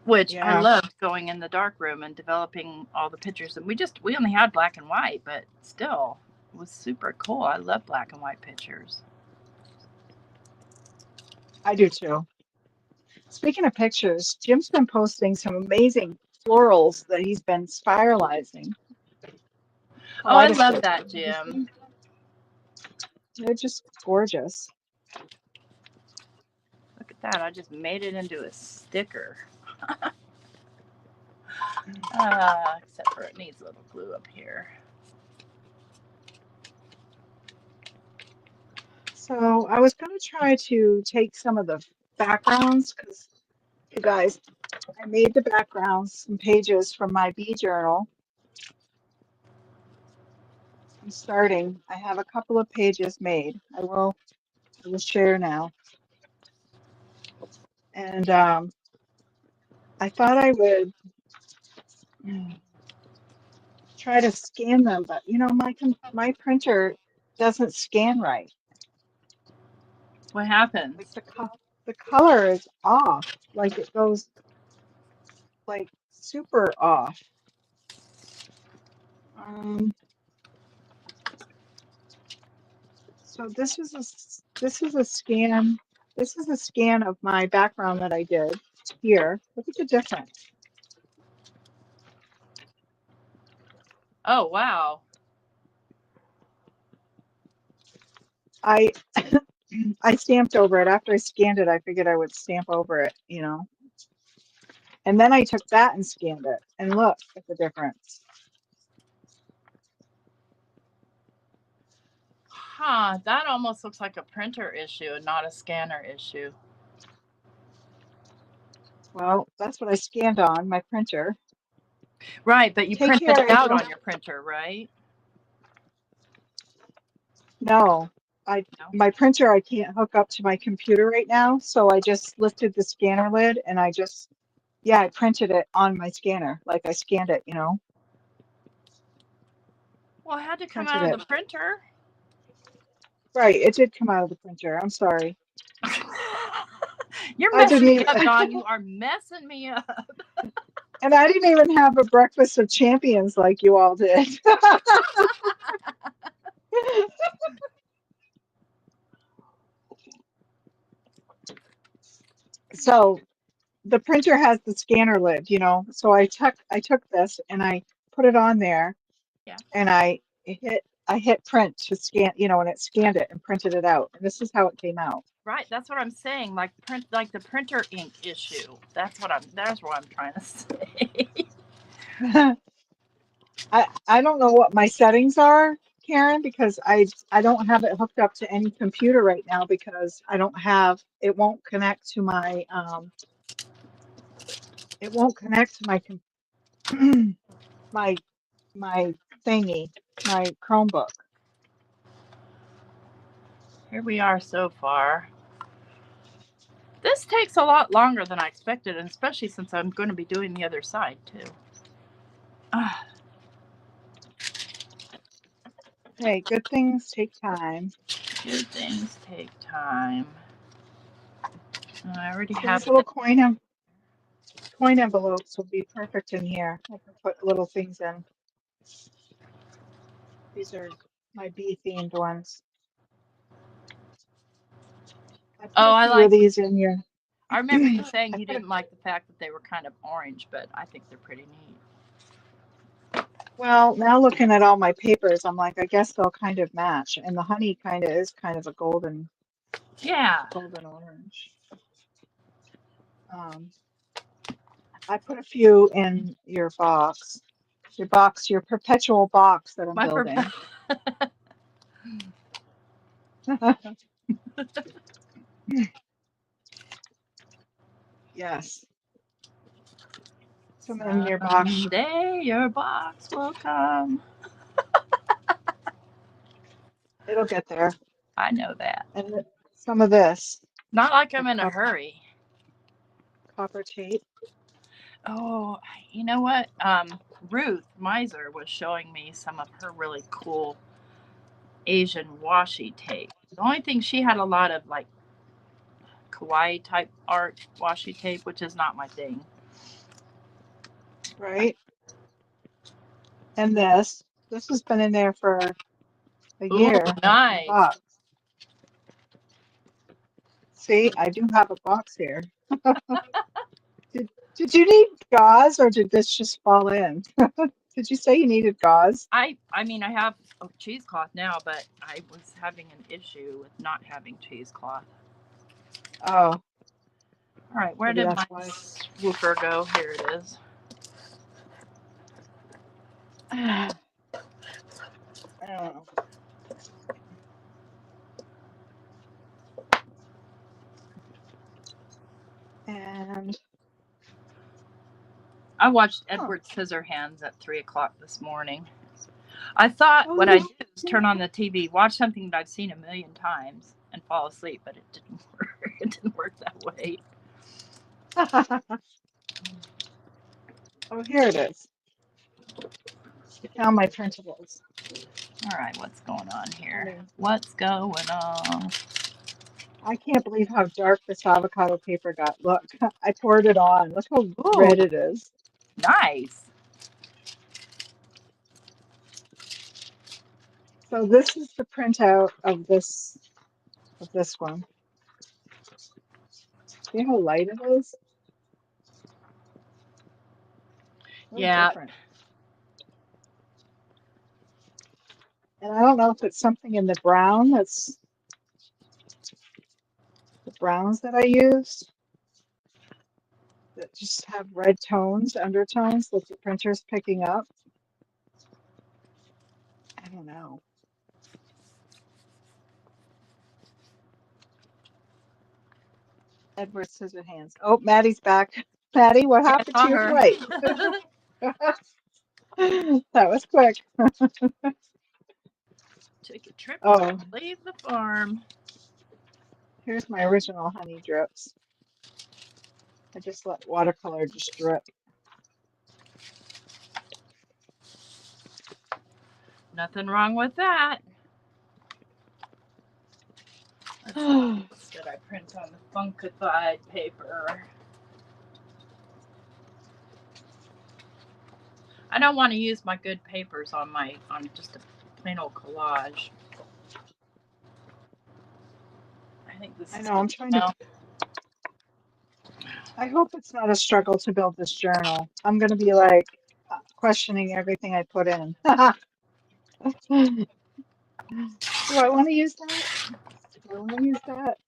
Which I Yeah, loved going in the dark room and developing all the pictures. And we only had black and white, but still it was super cool. I love black and white pictures. I do too. Speaking of pictures, Jim's been posting some amazing florals that he's been spiralizing. Oh, I love Kaleidoscope. that, Have you Jim. seen? They're just gorgeous. Look at that. I just made it into a sticker. Except for it needs a little glue up here. So I was going to try to take some of the backgrounds because you guys, I made the backgrounds, some pages from my bee journal. I'm starting. I have a couple of pages made. I will share now. And I thought I would try to scan them, but you know, my printer doesn't scan right. What happens? Like the color is off. Like it goes like super off. Um, so this is a scan. This is a scan of my background that I did here. Look at the difference. Oh, wow. I I stamped over it after I scanned it. I figured I would stamp over it, you know. And then I took that and scanned it, and look at the difference. Huh, that almost looks like a printer issue and not a scanner issue. Well, that's what I scanned on my printer. Right, but you Take printed care, it out April. on your printer, right? No, No? my printer I can't hook up to my computer right now, so I just lifted the scanner lid and yeah, I printed it on my scanner, like I scanned it, you know, Well, it had to come printed out it. of the printer. Right, it did come out of the printer. I'm sorry. You're I messing didn't me even, up, Dawn. You are messing me up. and I didn't even have a breakfast of champions like you all did. So the printer has the scanner lid, you know, so I took this and I put it on there Yeah. and I hit print to scan, you know, and it scanned it and printed it out. And this is how it came out. Right, that's what I'm saying. Like the printer ink issue. That's what I'm trying to say. I don't know what my settings are, Karen, because I don't have it hooked up to any computer right now because I don't have it won't connect to my it won't connect to my my my thingy, my Chromebook. Here we are so far. This takes a lot longer than I expected, and especially since I'm going to be doing the other side too. Ah, Hey, good things take time. good things take time. I already So have these little it. coin envelopes will be perfect in here. I can put little things in. These are my bee themed ones. I put Oh, a I few of like. these in here. I remember you saying I you put a, didn't like the fact that they were kind of orange, but I think they're pretty neat. Well, now looking at all my papers, I'm like, I guess they'll kind of match. And the honey kind of is kind of a golden Yeah. orange. I put a few in your box. Your perpetual box that I'm My building. Yes. Some in your box. Someday your box will come. It'll get there. I know that. And some of this. Not like I'm in a hurry. Copper tape. Oh, you know what? Ruth Miser was showing me some of her really cool Asian washi tape. The only thing, she had a lot of like kawaii type art washi tape, which is not my thing. Right. And this has been in there for a year. Ooh, nice. Box. See, I do have a box here. Did you need gauze or did this just fall in? Did you say you needed gauze? I mean, I have a cheesecloth now, but I was having an issue with not having cheesecloth. Oh. All right, where Maybe did my why. swooper go? Here it is. I don't know. And I watched Edward Scissorhands at 3 o'clock this morning. I thought what I did was turn on the TV, watch something that I've seen a million times, and fall asleep, but it didn't work. It didn't work that way. Oh, here it is. I found my printables. All right, what's going on here? What's going on? I can't believe how dark this avocado paper got. Look, I poured it on. Look how red it is. Nice. So this is the printout of this one. See how light it is? Yeah. Different. And I don't know if it's something in the brown that's the browns that I used that just have red tones, undertones that the printer's picking up. I don't know. Edward Scissorhands. Oh, Maddie's back. Maddie, what happened to your plate? That was quick. Took a trip. Oh, Leave the farm. here's my original honey drips. I just let watercolor just drip. Nothing wrong with that. Let's see what I print on the funkified paper. I don't want to use my good papers on just a plain old collage. I think this. I know. I'm trying to. I hope it's not a struggle to build this journal. I'm going to be like questioning everything I put in. Do I want to use that? Do I want to use that?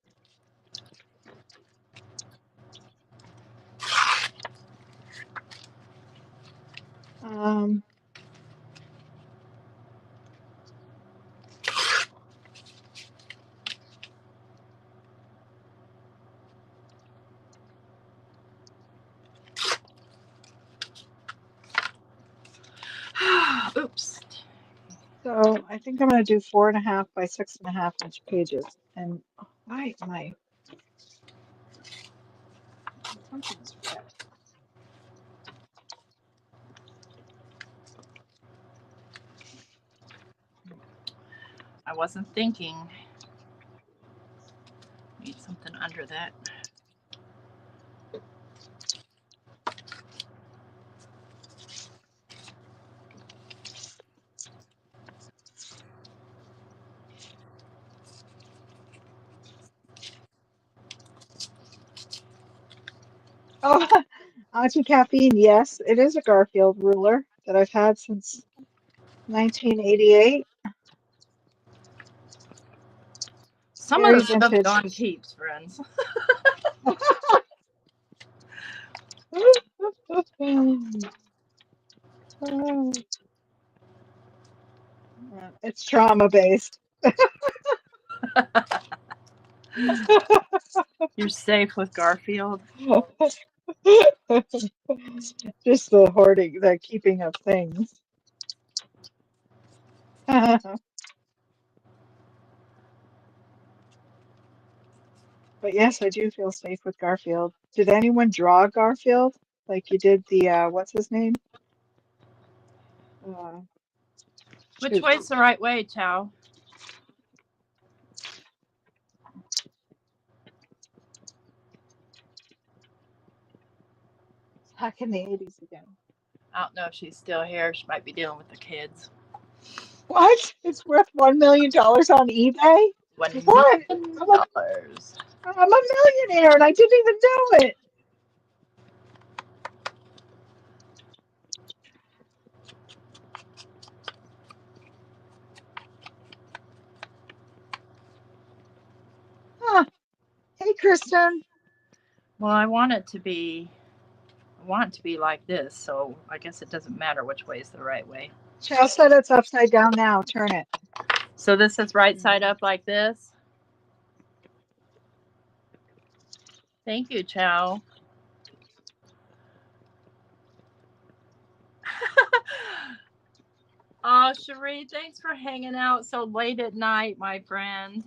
Oops. So I think I'm going to do 4.5 by 6.5 inch pages. And why am I? Something's red. I wasn't thinking. Need something under that. Oh, Auntie Caffeine, yes, it is a Garfield ruler that I've had since 1988. Some Very of the stuff vintage. Dawn keeps, friends. It's trauma based. You're safe with Garfield. Just the hoarding, the keeping of things. But yes, I do feel safe with Garfield. Did anyone draw Garfield like you did the what's his name? Which Shoot. way's the right way, Chow? Back in the 80s again. I don't know if she's still here. She might be dealing with the kids. What? It's worth $1 million on eBay? What? $1 million. I'm a millionaire and I didn't even know it. Huh. Hey, Kristen. Well, I want it to be like this, so I guess it doesn't matter which way is the right way. Chow said it's upside down now. Turn it. So this is right side up like this? Thank you, Chow. Oh, Cherie, thanks for hanging out so late at night, my friend.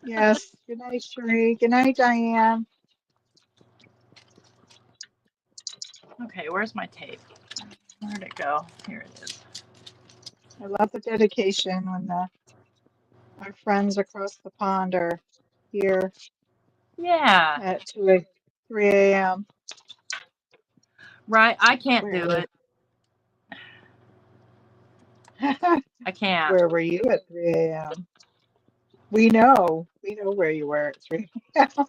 Yes. Good night, Cherie. Good night, Diane. Okay, where's my tape? Where'd it go? Here it is. I love the dedication when our friends across the pond are here Yeah. at 3 a.m. Right, I can't Where do were it. I can't. Where were you at 3 a.m.? We know where you were at 3 a.m.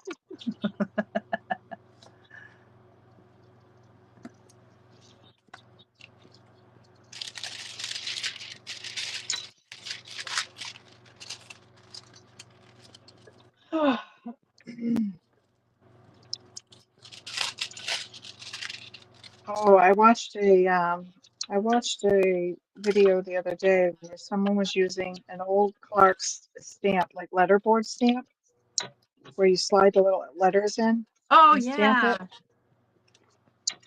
Oh, I watched a video the other day where someone was using an old Clark's stamp, like letterboard stamp, where you slide the little letters in Oh, and stamp yeah. it.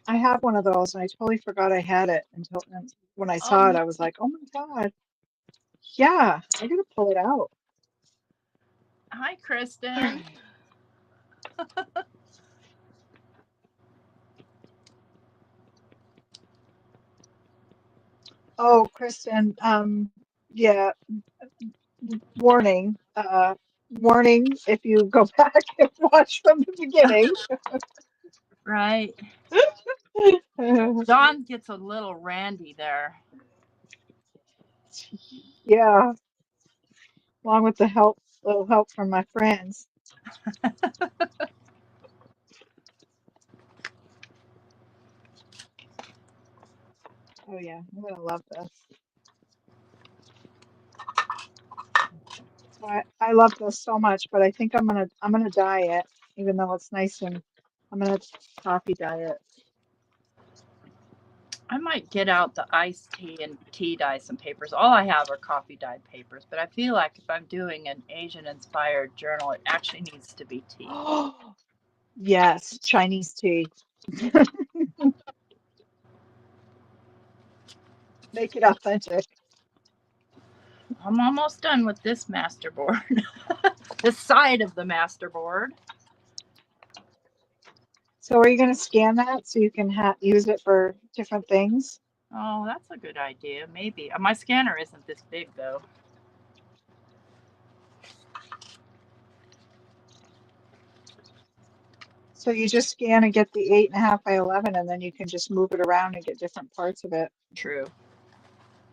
I have one of those, and I totally forgot I had it until when I saw it, I was like, "Oh my God, yeah, I gotta pull it out." Hi, Kristen. Oh, Kristen, yeah, warning, warning if you go back and watch from the beginning. Right. Dawn gets a little randy there. Yeah, along with the little help from my friends. Oh yeah, I'm gonna love this. I love this so much, but I think I'm gonna dye it, even though it's nice and I'm gonna coffee dye it. I might get out the iced tea and tea dye some papers. All I have are coffee dyed papers, but I feel like if I'm doing an Asian inspired journal, it actually needs to be tea. Oh, yes, Chinese tea. Make it authentic. I'm almost done with this masterboard. The side of the masterboard. So are you gonna scan that so you can use it for different things? Oh, that's a good idea. Maybe. My scanner isn't this big, though. So you just scan and get the 8.5 by 11, and then you can just move it around and get different parts of it. True.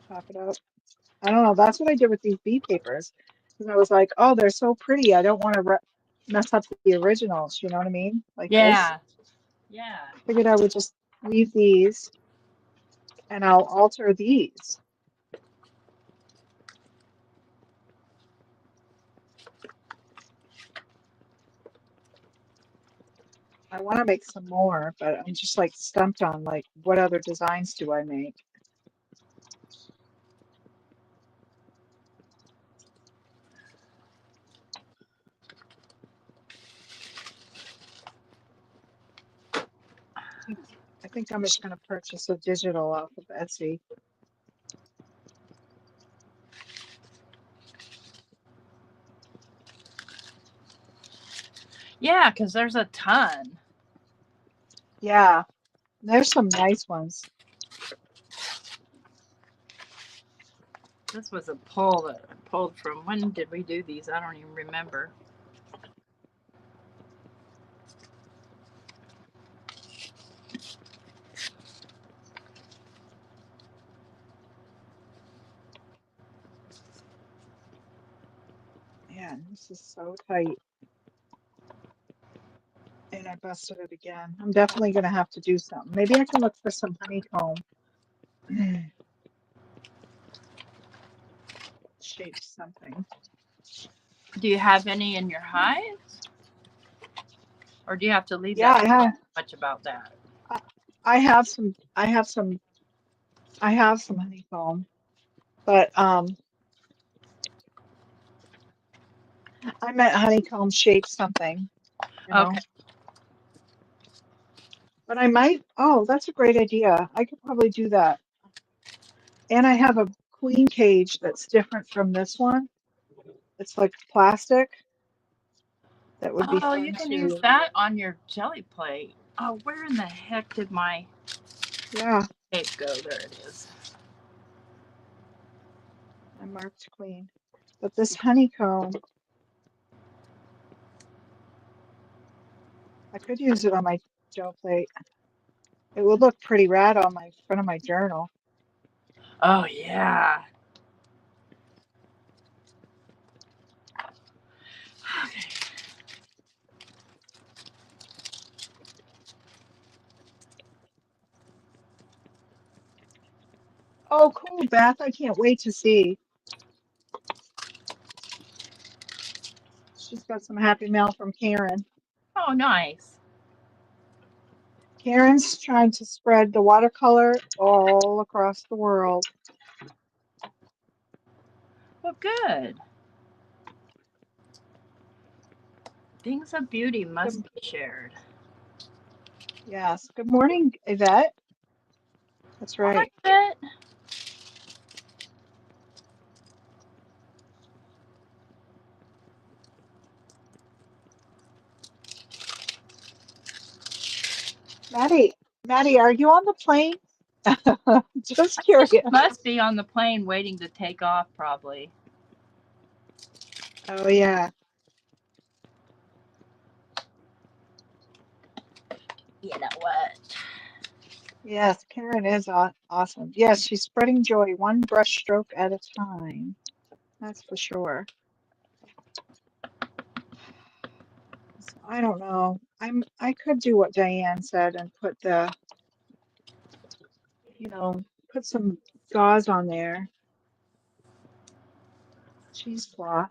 Chop it up. I don't know. That's what I did with these bee papers. Because I was like, oh, they're so pretty. I don't want to mess up the originals. You know what I mean? Like this. Yeah. Yeah. Figured I would just leave these and I'll alter these. I want to make some more, but I'm just like stumped on like what other designs do I make? I think I'm just going to purchase a digital off of Etsy. Yeah, because there's a ton. Yeah, there's some nice ones. This was a pull that I pulled from. When did we do these? I don't even remember. Man, this is so tight. And I busted it again. I'm definitely going to have to do something. Maybe I can look for some honeycomb. Shape something. Do you have any in your hives? Or do you have to leave Yeah, that? I have. Much about that. I have some. I have some. I have some honeycomb, but I meant honeycomb shape something. You know. Okay. But I might. Oh, that's a great idea. I could probably do that. And I have a queen cage that's different from this one. It's like plastic. That would be Oh, you fun can use too. that on your jelly plate. Oh, where in the heck did my Yeah, tape go? There it is. I marked queen. But this honeycomb, I could use it on my gel plate. It would look pretty rad on my front of my journal. Oh, yeah. Okay. Oh, cool, Beth. I can't wait to see. She's got some happy mail from Karen. Oh, nice. Karen's trying to spread the watercolor all across the world. Well, good. Things of beauty must Good, be shared. yes. Good morning, Yvette. That's Hi, right. Bet. Maddie, are you on the plane? Just curious. She must be on the plane waiting to take off, probably. Oh, yeah. You know what? Yes, Karen is awesome. Yes, she's spreading joy one brush stroke at a time. That's for sure. So I don't know. I could do what Diane said and put the, put some gauze on there. Cheesecloth.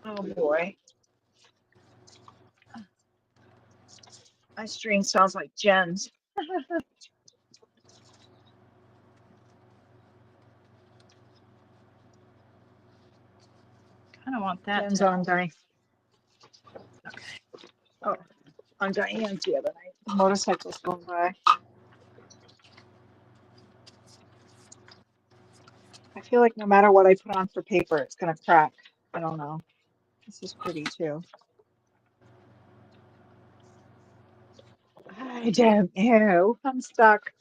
Oh boy. My string sounds like Jen's. Kind of want that Jen's to. on Diane. Okay. Oh, on Diane's the other night. The motorcycle's going by. I feel like no matter what I put on for paper, it's gonna crack. I don't know. This is pretty too. I don't know. I'm stuck.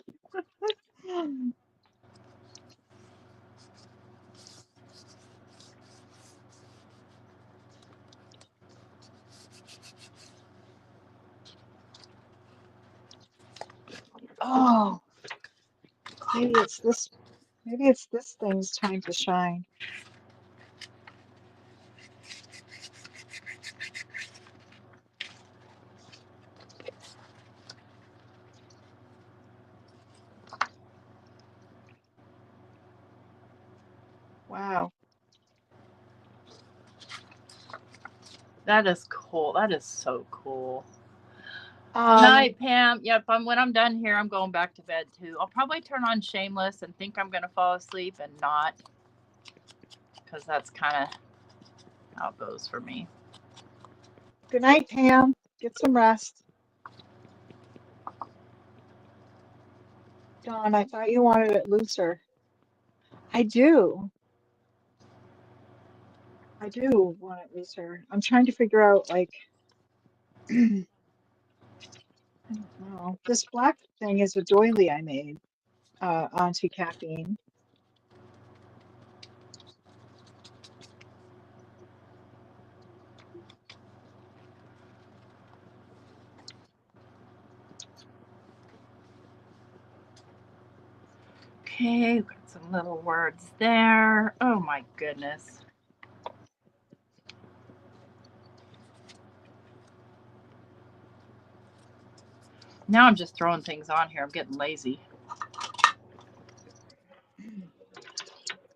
Oh, maybe it's this. Maybe it's this thing's time to shine. Wow. That is cool. That is so cool. Um, Night, Pam. Yep, when I'm done here, I'm going back to bed too. I'll probably turn on Shameless and think I'm gonna fall asleep and not, because that's kind of how it goes for me. Good night, Pam. Get some rest. Dawn, I thought you wanted it looser. I do. I do want it looser. I'm trying to figure out, like, I don't know. This black thing is a doily I made, anti-caffeine. Okay, we've got some little words there. Oh my goodness. Now I'm just throwing things on here. I'm getting lazy.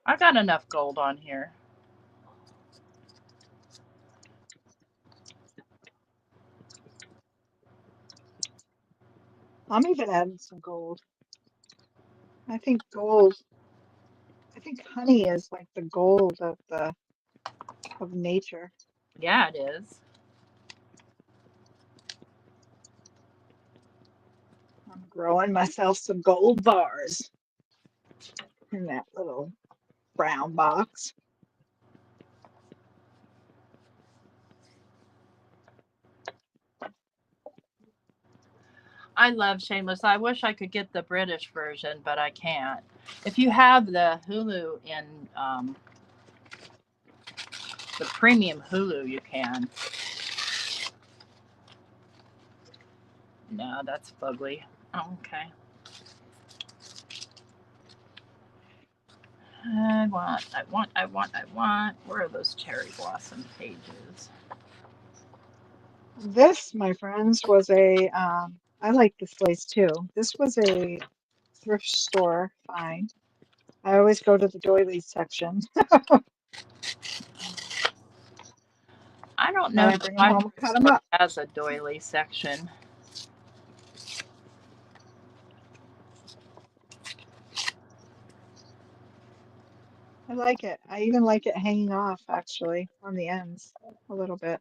I got enough gold on here. I'm even adding some gold. I think honey is like the gold of nature. Yeah, it is. I'm growing myself some gold bars in that little brown box. I love Shameless. I wish I could get the British version, but I can't. If you have the Hulu in the premium Hulu, you can. No, that's fugly. Oh, okay. I want. Where are those cherry blossom pages? This, my friends, was I like this lace too. This was a thrift store find. I always go to the doilies section. I don't And know I if bring them my home and thrift cut them store up. has a doily section. I like it. I even like it hanging off actually on the ends a little bit.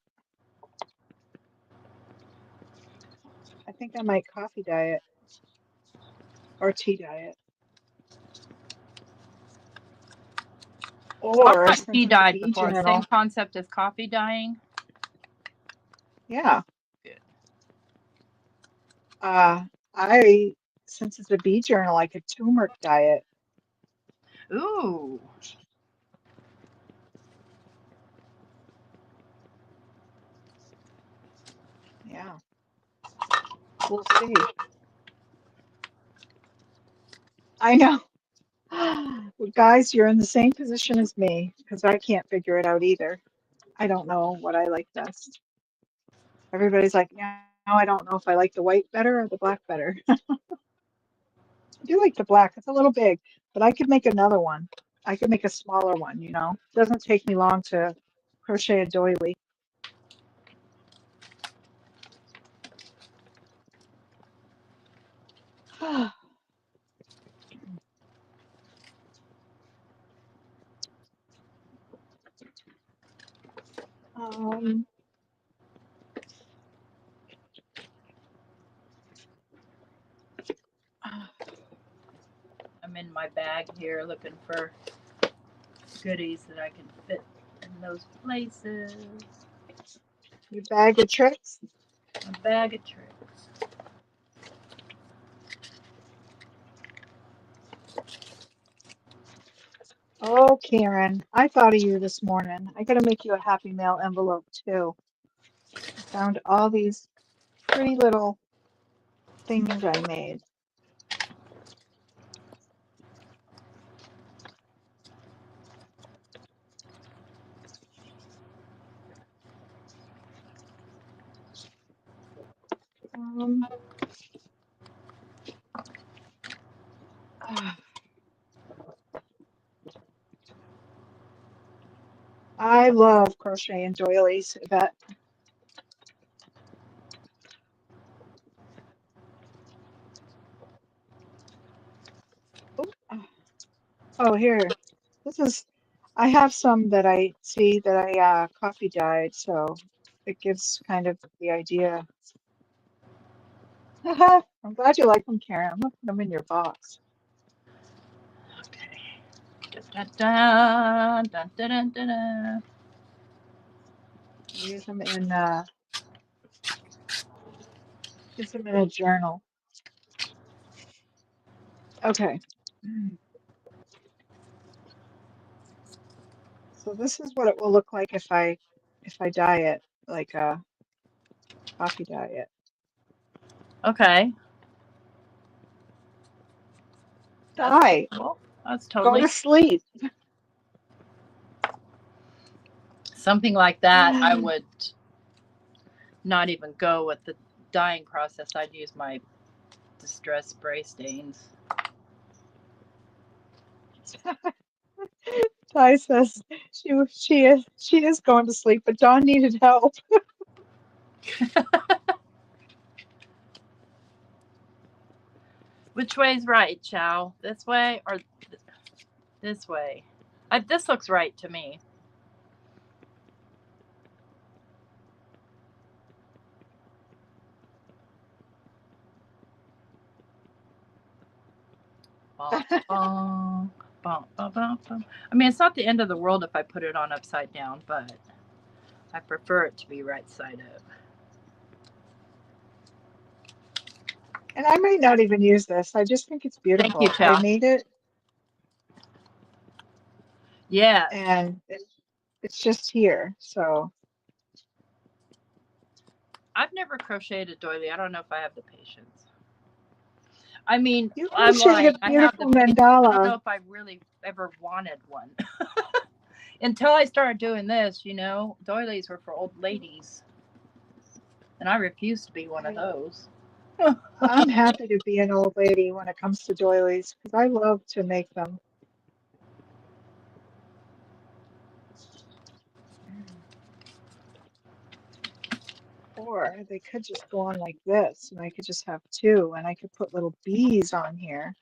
I think I might coffee dye it or tea dye it. I've Or got since tea it's a dyed bee before. Same journal, concept as coffee dyeing. yeah. Good. I since it's a bee journal, I could turmeric dye it. Ooh. Yeah, we'll see. I know. Well, guys, you're in the same position as me because I can't figure it out either. I don't know what I like best. Everybody's like, yeah, now I don't know if I like the white better or the black better. I do like the black. It's a little big, but I could make another one. I could make a smaller one, you know. It doesn't take me long to crochet a doily. Um, I'm in my bag here looking for goodies that I can fit in those places. your bag of tricks. A bag of tricks. Oh, Karen, I thought of you this morning. I gotta make you a Happy Mail envelope too. I found all these pretty little things I made. Um, I love crocheting doilies. That oh here, this is. I have some that I see that I coffee dyed, so it gives kind of the idea. I'm glad you like them, Karen. I'm gonna put them in your box. Okay. Da, da, da, da, da, da, da. Use them in a journal. Okay. So this is what it will look like if I dye it like a coffee dye it. Okay. Dye. Cool. That's Go totally to sleep. something like that. I would not even go with the dyeing process. I'd use my distress spray stains. Ty says she is going to sleep, but Dawn needed help. Which way's right, Chow? This way or this way? This looks right to me. Bum, bum, bum, bum, bum, bum. I mean, it's not the end of the world if I put it on upside down, but I prefer it to be right side up. And I might not even use this. I just think it's Thank you, beautiful. I Chow. made it Yes. and it's just here. So I've never crocheted a doily. I don't know if I have the patience. I mean, you I'm crocheted like, a I have the beautiful patience. I don't know mandala. if I really ever wanted one. Until I started doing this, doilies were for old ladies. And I refuse to be one of those. I'm happy to be an old lady when it comes to doilies because I love to make them. Or they could just go on like this, and I could just have two, and I could put little bees on here.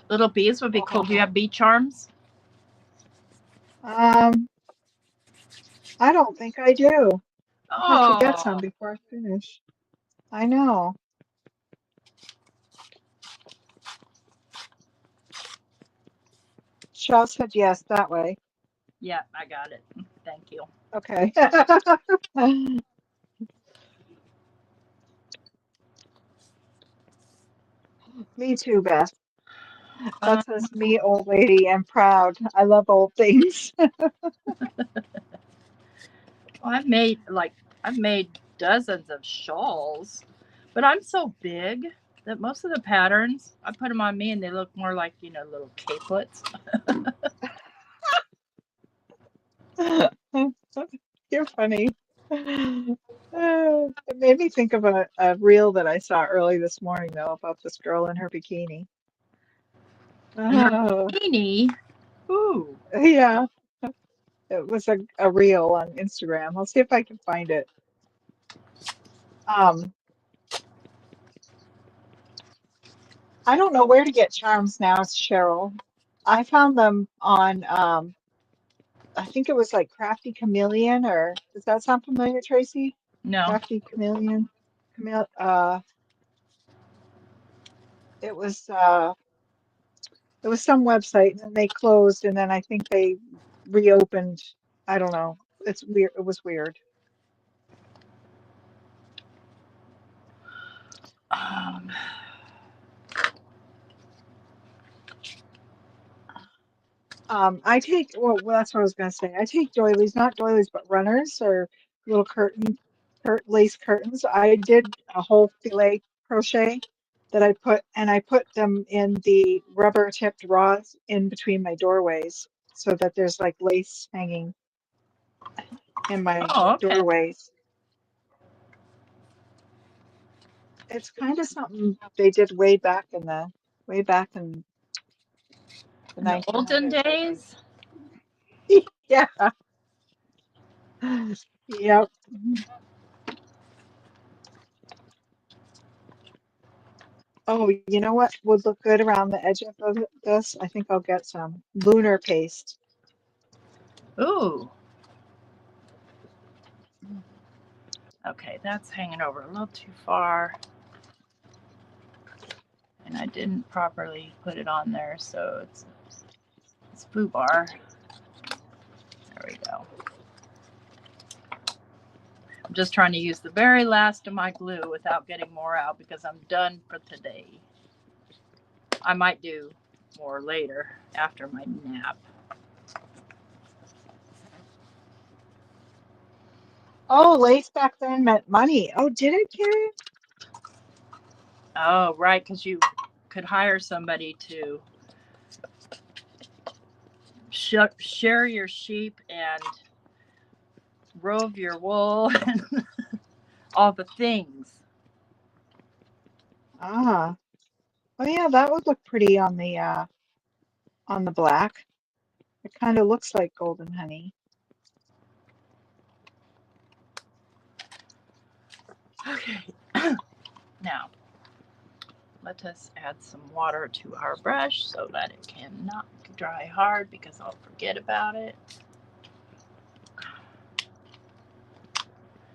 Little bees would be cool. Do you have bee charms? Um, I don't think I do. I'll have to get some Oh, before I finish. I know. Shaw said yes that way. yeah, I got it. Thank you. Okay. Me too, Beth. Um, That says me, old lady, and proud. I love old things. well, I've made dozens of shawls, but I'm so big that most of the patterns I put them on me and they look more like little capelets. You're funny. It made me think of a reel that I saw early this morning, though, about this girl in her bikini. And her Oh, beanie, ooh, yeah, it was a reel on Instagram. I'll see if I can find it. Um, I don't know where to get charms now, Cheryl. I found them on, I think it was like Crafty Chameleon, or does that sound familiar, Tracy? no, Crafty Chameleon. It was it was some website, and then they closed, and then I think they reopened. I don't know. It's weird. It was weird. um, I take, well, that's what I was gonna say. I take doilies, not doilies, but runners or little lace curtains. I did a whole filet crochet that I put them in the rubber tipped rods in between my doorways so that there's like lace hanging in my oh, okay. doorways. It's kind of something they did way back in The In the olden 1900s, I days. think. Yeah. Yep. Oh, you know what would look good around the edge of this? I think I'll get some Lunar paste. Ooh. Okay, that's hanging over a little too far. And I didn't properly put it on there, so it's foobar. There we go. I'm just trying to use the very last of my glue without getting more out because I'm done for today. I might do more later after my nap. Oh, lace back then meant money. Oh, did it, Karen? Oh, right, because you could hire somebody to share your sheep and rove your wool and all the things. Ah. Oh yeah, that would look pretty on the black. It kind of looks like golden honey. Okay. Now, let us add some water to our brush so that it cannot dry hard because I'll forget about it.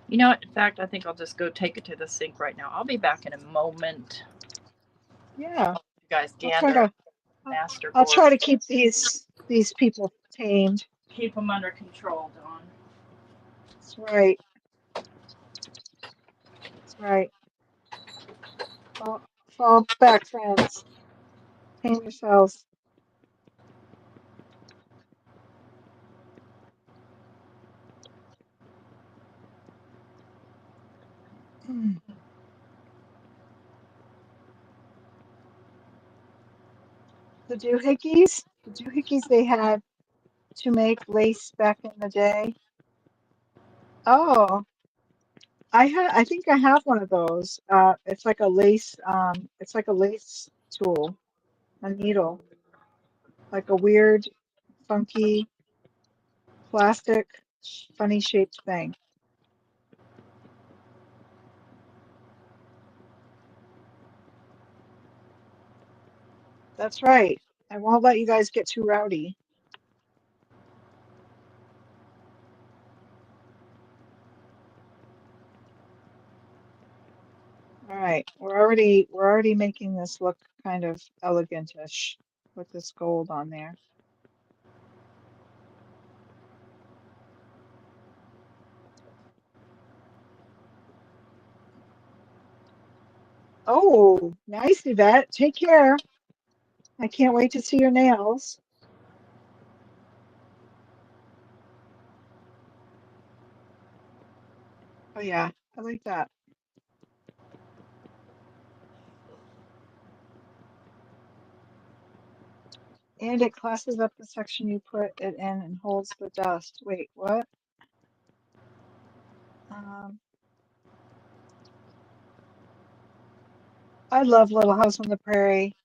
You know what? In fact, I think I'll just go take it to the sink right now. I'll be back in a moment. Yeah. You guys I'll try gather to I'll masterboard. try to keep these people tamed. Keep them under control, Dawn. That's right. That's right. Fall back, friends. Tame yourselves. The doohickeys they had to make lace back in the day. Oh, I think I have one of those. It's like a lace tool, a needle, like a weird, funky, plastic, funny shaped thing. That's right. I won't let you guys get too rowdy. All right, we're already making this look kind of elegantish with this gold on there. Oh, nice, Yvette. Take care. I can't wait to see your nails. Oh yeah, I like that. And it classes up the section you put it in and holds the dust. Wait, what? Um, I love Little House on the Prairie.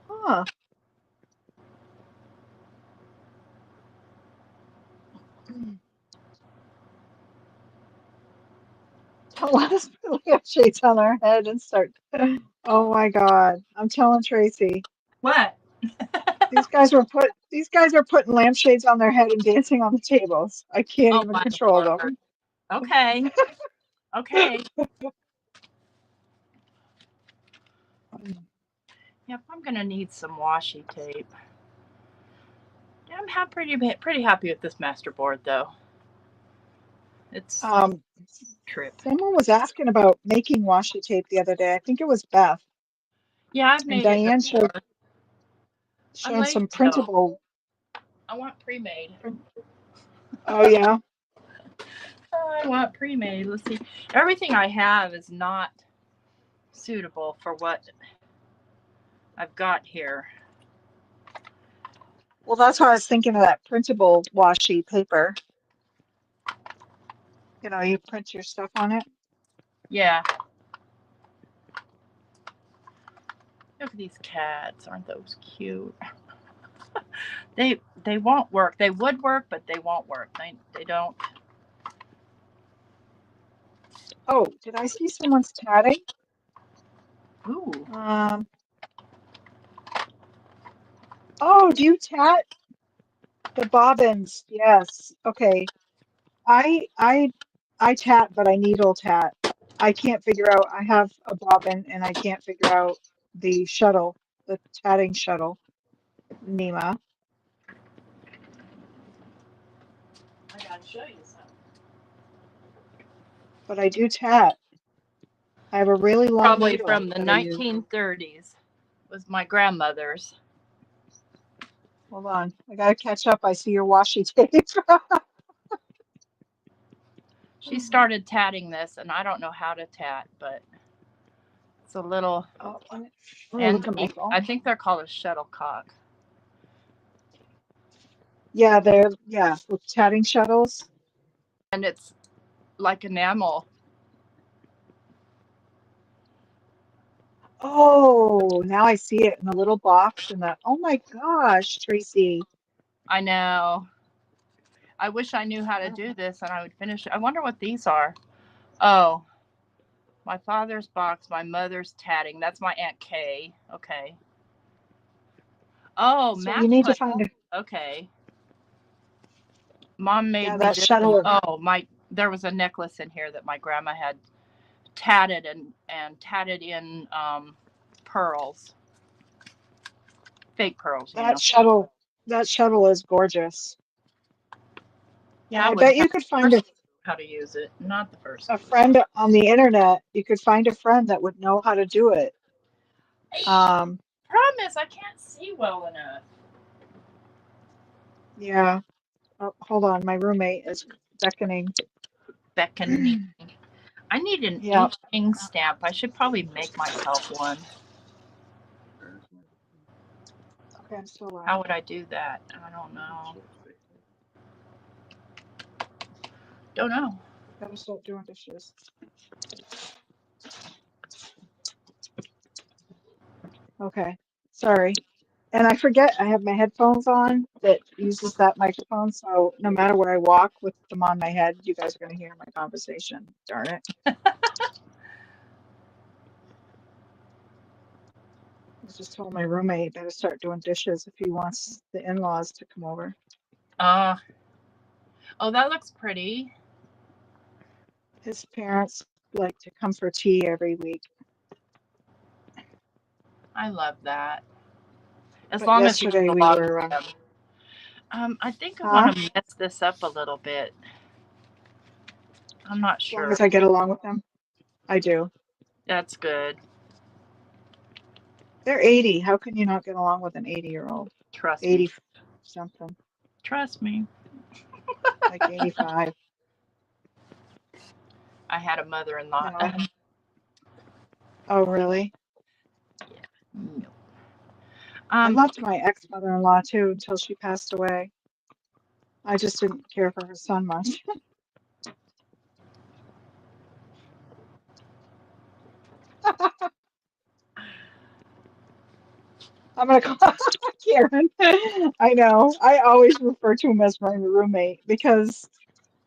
Huh. Don't let us put lampshades on our head and start. Oh my God. I'm telling Tracy. What? These guys are putting lampshades on their head and dancing on the tables. I can't Oh even my control word. them. Okay. Okay. Yep, I'm gonna need some washi tape. Yeah, pretty happy with this masterboard though. It's Um, trip. someone was asking about making washi tape the other day. I think it was Beth. Yeah, I've And made it Diane before. I'm showed lazy some though. printable. I want pre-made. Oh yeah. I want pre-made. Let's see. Everything I have is not suitable for what I've got here. Well, that's why I was thinking of that printable washi paper. You know, you print your stuff on it. Yeah. Look at these cats. Aren't those cute? They won't work. They would work, but they won't work. They don't. Oh, did I see someone's tatting? Ooh. Oh, do you tat the bobbins? Yes. Okay. I I I tat, but I needle tat. I can't figure out. I have a bobbin, and I can't figure out the shuttle, the tatting shuttle, Nima. I gotta show you something. But I do tat. I have a really long Probably needle from the that I use. 1930s. Was my grandmother's. Hold on, I gotta catch up. I see your washi tape. She started tatting this, and I don't know how to tat, but it's a little Oh, let me look at my antique. phone. I think they're called a shuttlecock. Yeah, they're with tatting shuttles. And it's like enamel. Oh, now I see it in a little box and that. Oh my gosh, Tracy. I know. I wish I knew how to do this and I would finish it. I wonder what these are. Oh, my father's box, my mother's tatting. That's my Aunt Kay. Okay. Oh, So Mac you need to put. find a Okay. Mom made me that this. shuttle. There was a necklace in here that my grandma had tatted and tatted in pearls. Fake pearls, you know. That shuttle is gorgeous. Yeah, I bet you could find how to use it, not the first a clue. friend on the internet. You could find a friend that would know how to do it. Problem is, I can't see well enough. Yeah. Oh, hold on, my roommate is beckoning. Beckoning. I need an Yeah. ink stamp. I should probably make myself one. Okay, I'm still live. How would I do that? I don't know. Don't know. Gotta start doing dishes. Okay, sorry. And I forget I have my headphones on that uses that microphone, so no matter where I walk with them on my head, you guys are going to hear my conversation. Darn it. I just told my roommate better start doing dishes if he wants the in-laws to come over. Oh, that looks pretty. His parents like to come for tea every week. I love that. As But long as you yesterday get we along were, with them. I think I huh? want to mess this up a little bit. I'm not As long sure. as I get along with them, I do. That's good. They're 80. How can you not get along with an 80-year-old? Trust 80 me. something, Trust me. like 85. I had a mother-in-law. No. Oh, really? No. I loved my ex-mother-in-law too until she passed away. I just didn't care for her son much. I'm gonna call Karen. I know. I always refer to him as my roommate because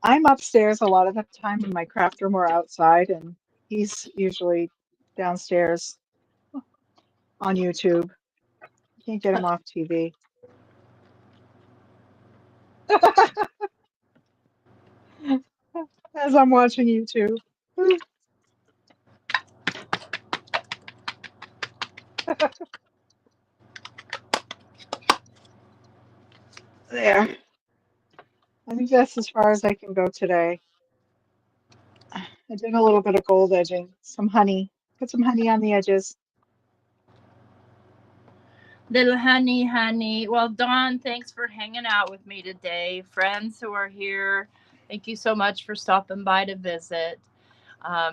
I'm upstairs a lot of the time in my craft room or outside, and he's usually downstairs on YouTube. Can't get him off TV. As I'm watching YouTube. There. I think that's as far as I can go today. I did a little bit of gold edging, some honey. Put some honey on the edges. Little honey. Well, Dawn, thanks for hanging out with me today. Friends who are here, thank you so much for stopping by to visit.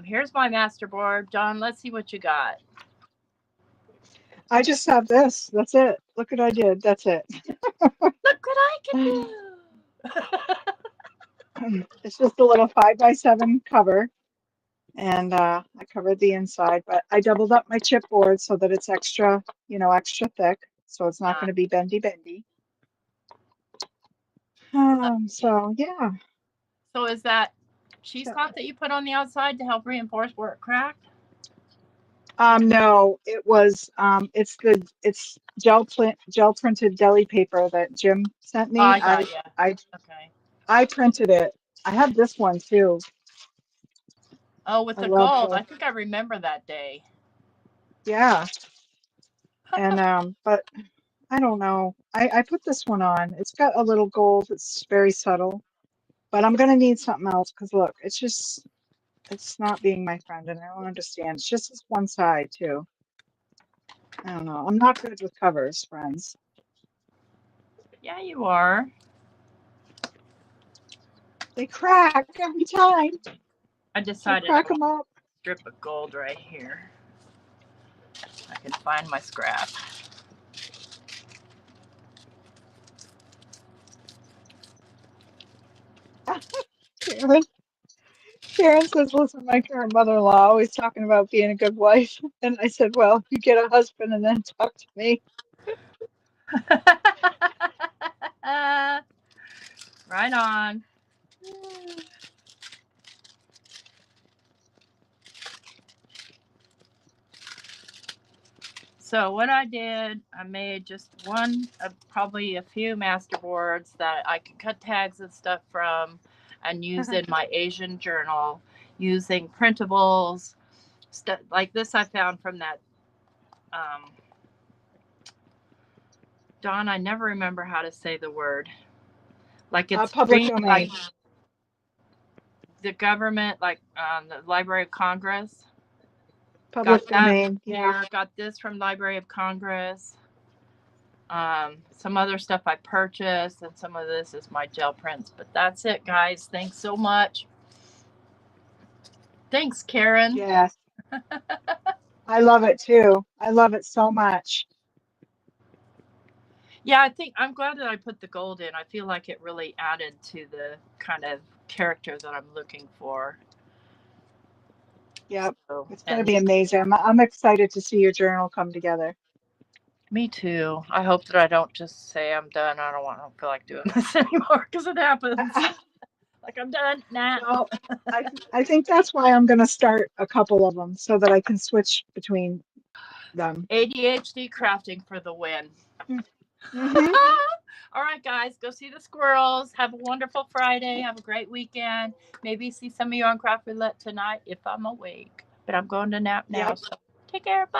Here's my masterboard. Dawn, let's see what you got. I just have this. That's it. Look what I did. That's it. Look what I can do. It's just a little 5x7 cover, and I covered the inside, but I doubled up my chipboard so that it's extra, extra thick, so it's not going to be bendy. So yeah. So is that cheesecloth that you put on the outside to help reinforce where it cracked? No, it was it's gel printed deli paper that Jim sent me. Oh, I got you. Okay. I printed it. I have this one too. Oh, with I the love gold. the I think I remember that day. yeah. And but I don't know. I put this one on. It's got a little gold. It's very subtle. But I'm gonna need something else because look, it's not being my friend, and I don't understand. It's just this one side too. I don't know. I'm not good with covers, friends. Yeah, you are. They crack every time. I I decided I crack want them up. a strip of gold right here. I can find my scrap. Karen says, listen, my current mother-in-law always talking about being a good wife. And I said, well, you get a husband and then talk to me. Right on. So what I did, I made just one of probably a few masterboards that I could cut tags and stuff from and use in my Asian journal using printables, stuff like this I found from that Dawne, I never remember how to say the word. Like it's Public free, domain. like the government, like the Library of Congress. Public Got that domain. Yeah. here. Got this from Library of Congress. Some other stuff I purchased, and some of this is my gel prints. But that's it, guys. Thanks so much. Thanks, Karen. Yes. I love it too. I love it so much. Yeah, I think I'm glad that I put the gold in. I feel like it really added to the kind of character that I'm looking for. Yep. So, It's going to be amazing. I'm excited to see your journal come together. Me too. I hope that I don't just say I'm done. I don't feel like doing this anymore because it happens. Like I'm done. Nah. No, I think that's why I'm going to start a couple of them so that I can switch between them. ADHD crafting for the win. Mm-hmm. All right, guys, go see the squirrels. Have a wonderful Friday. Have a great weekend. Maybe see some of you on Craft Roulette tonight if I'm awake. But I'm going to nap now. Yep. So take care. Bye.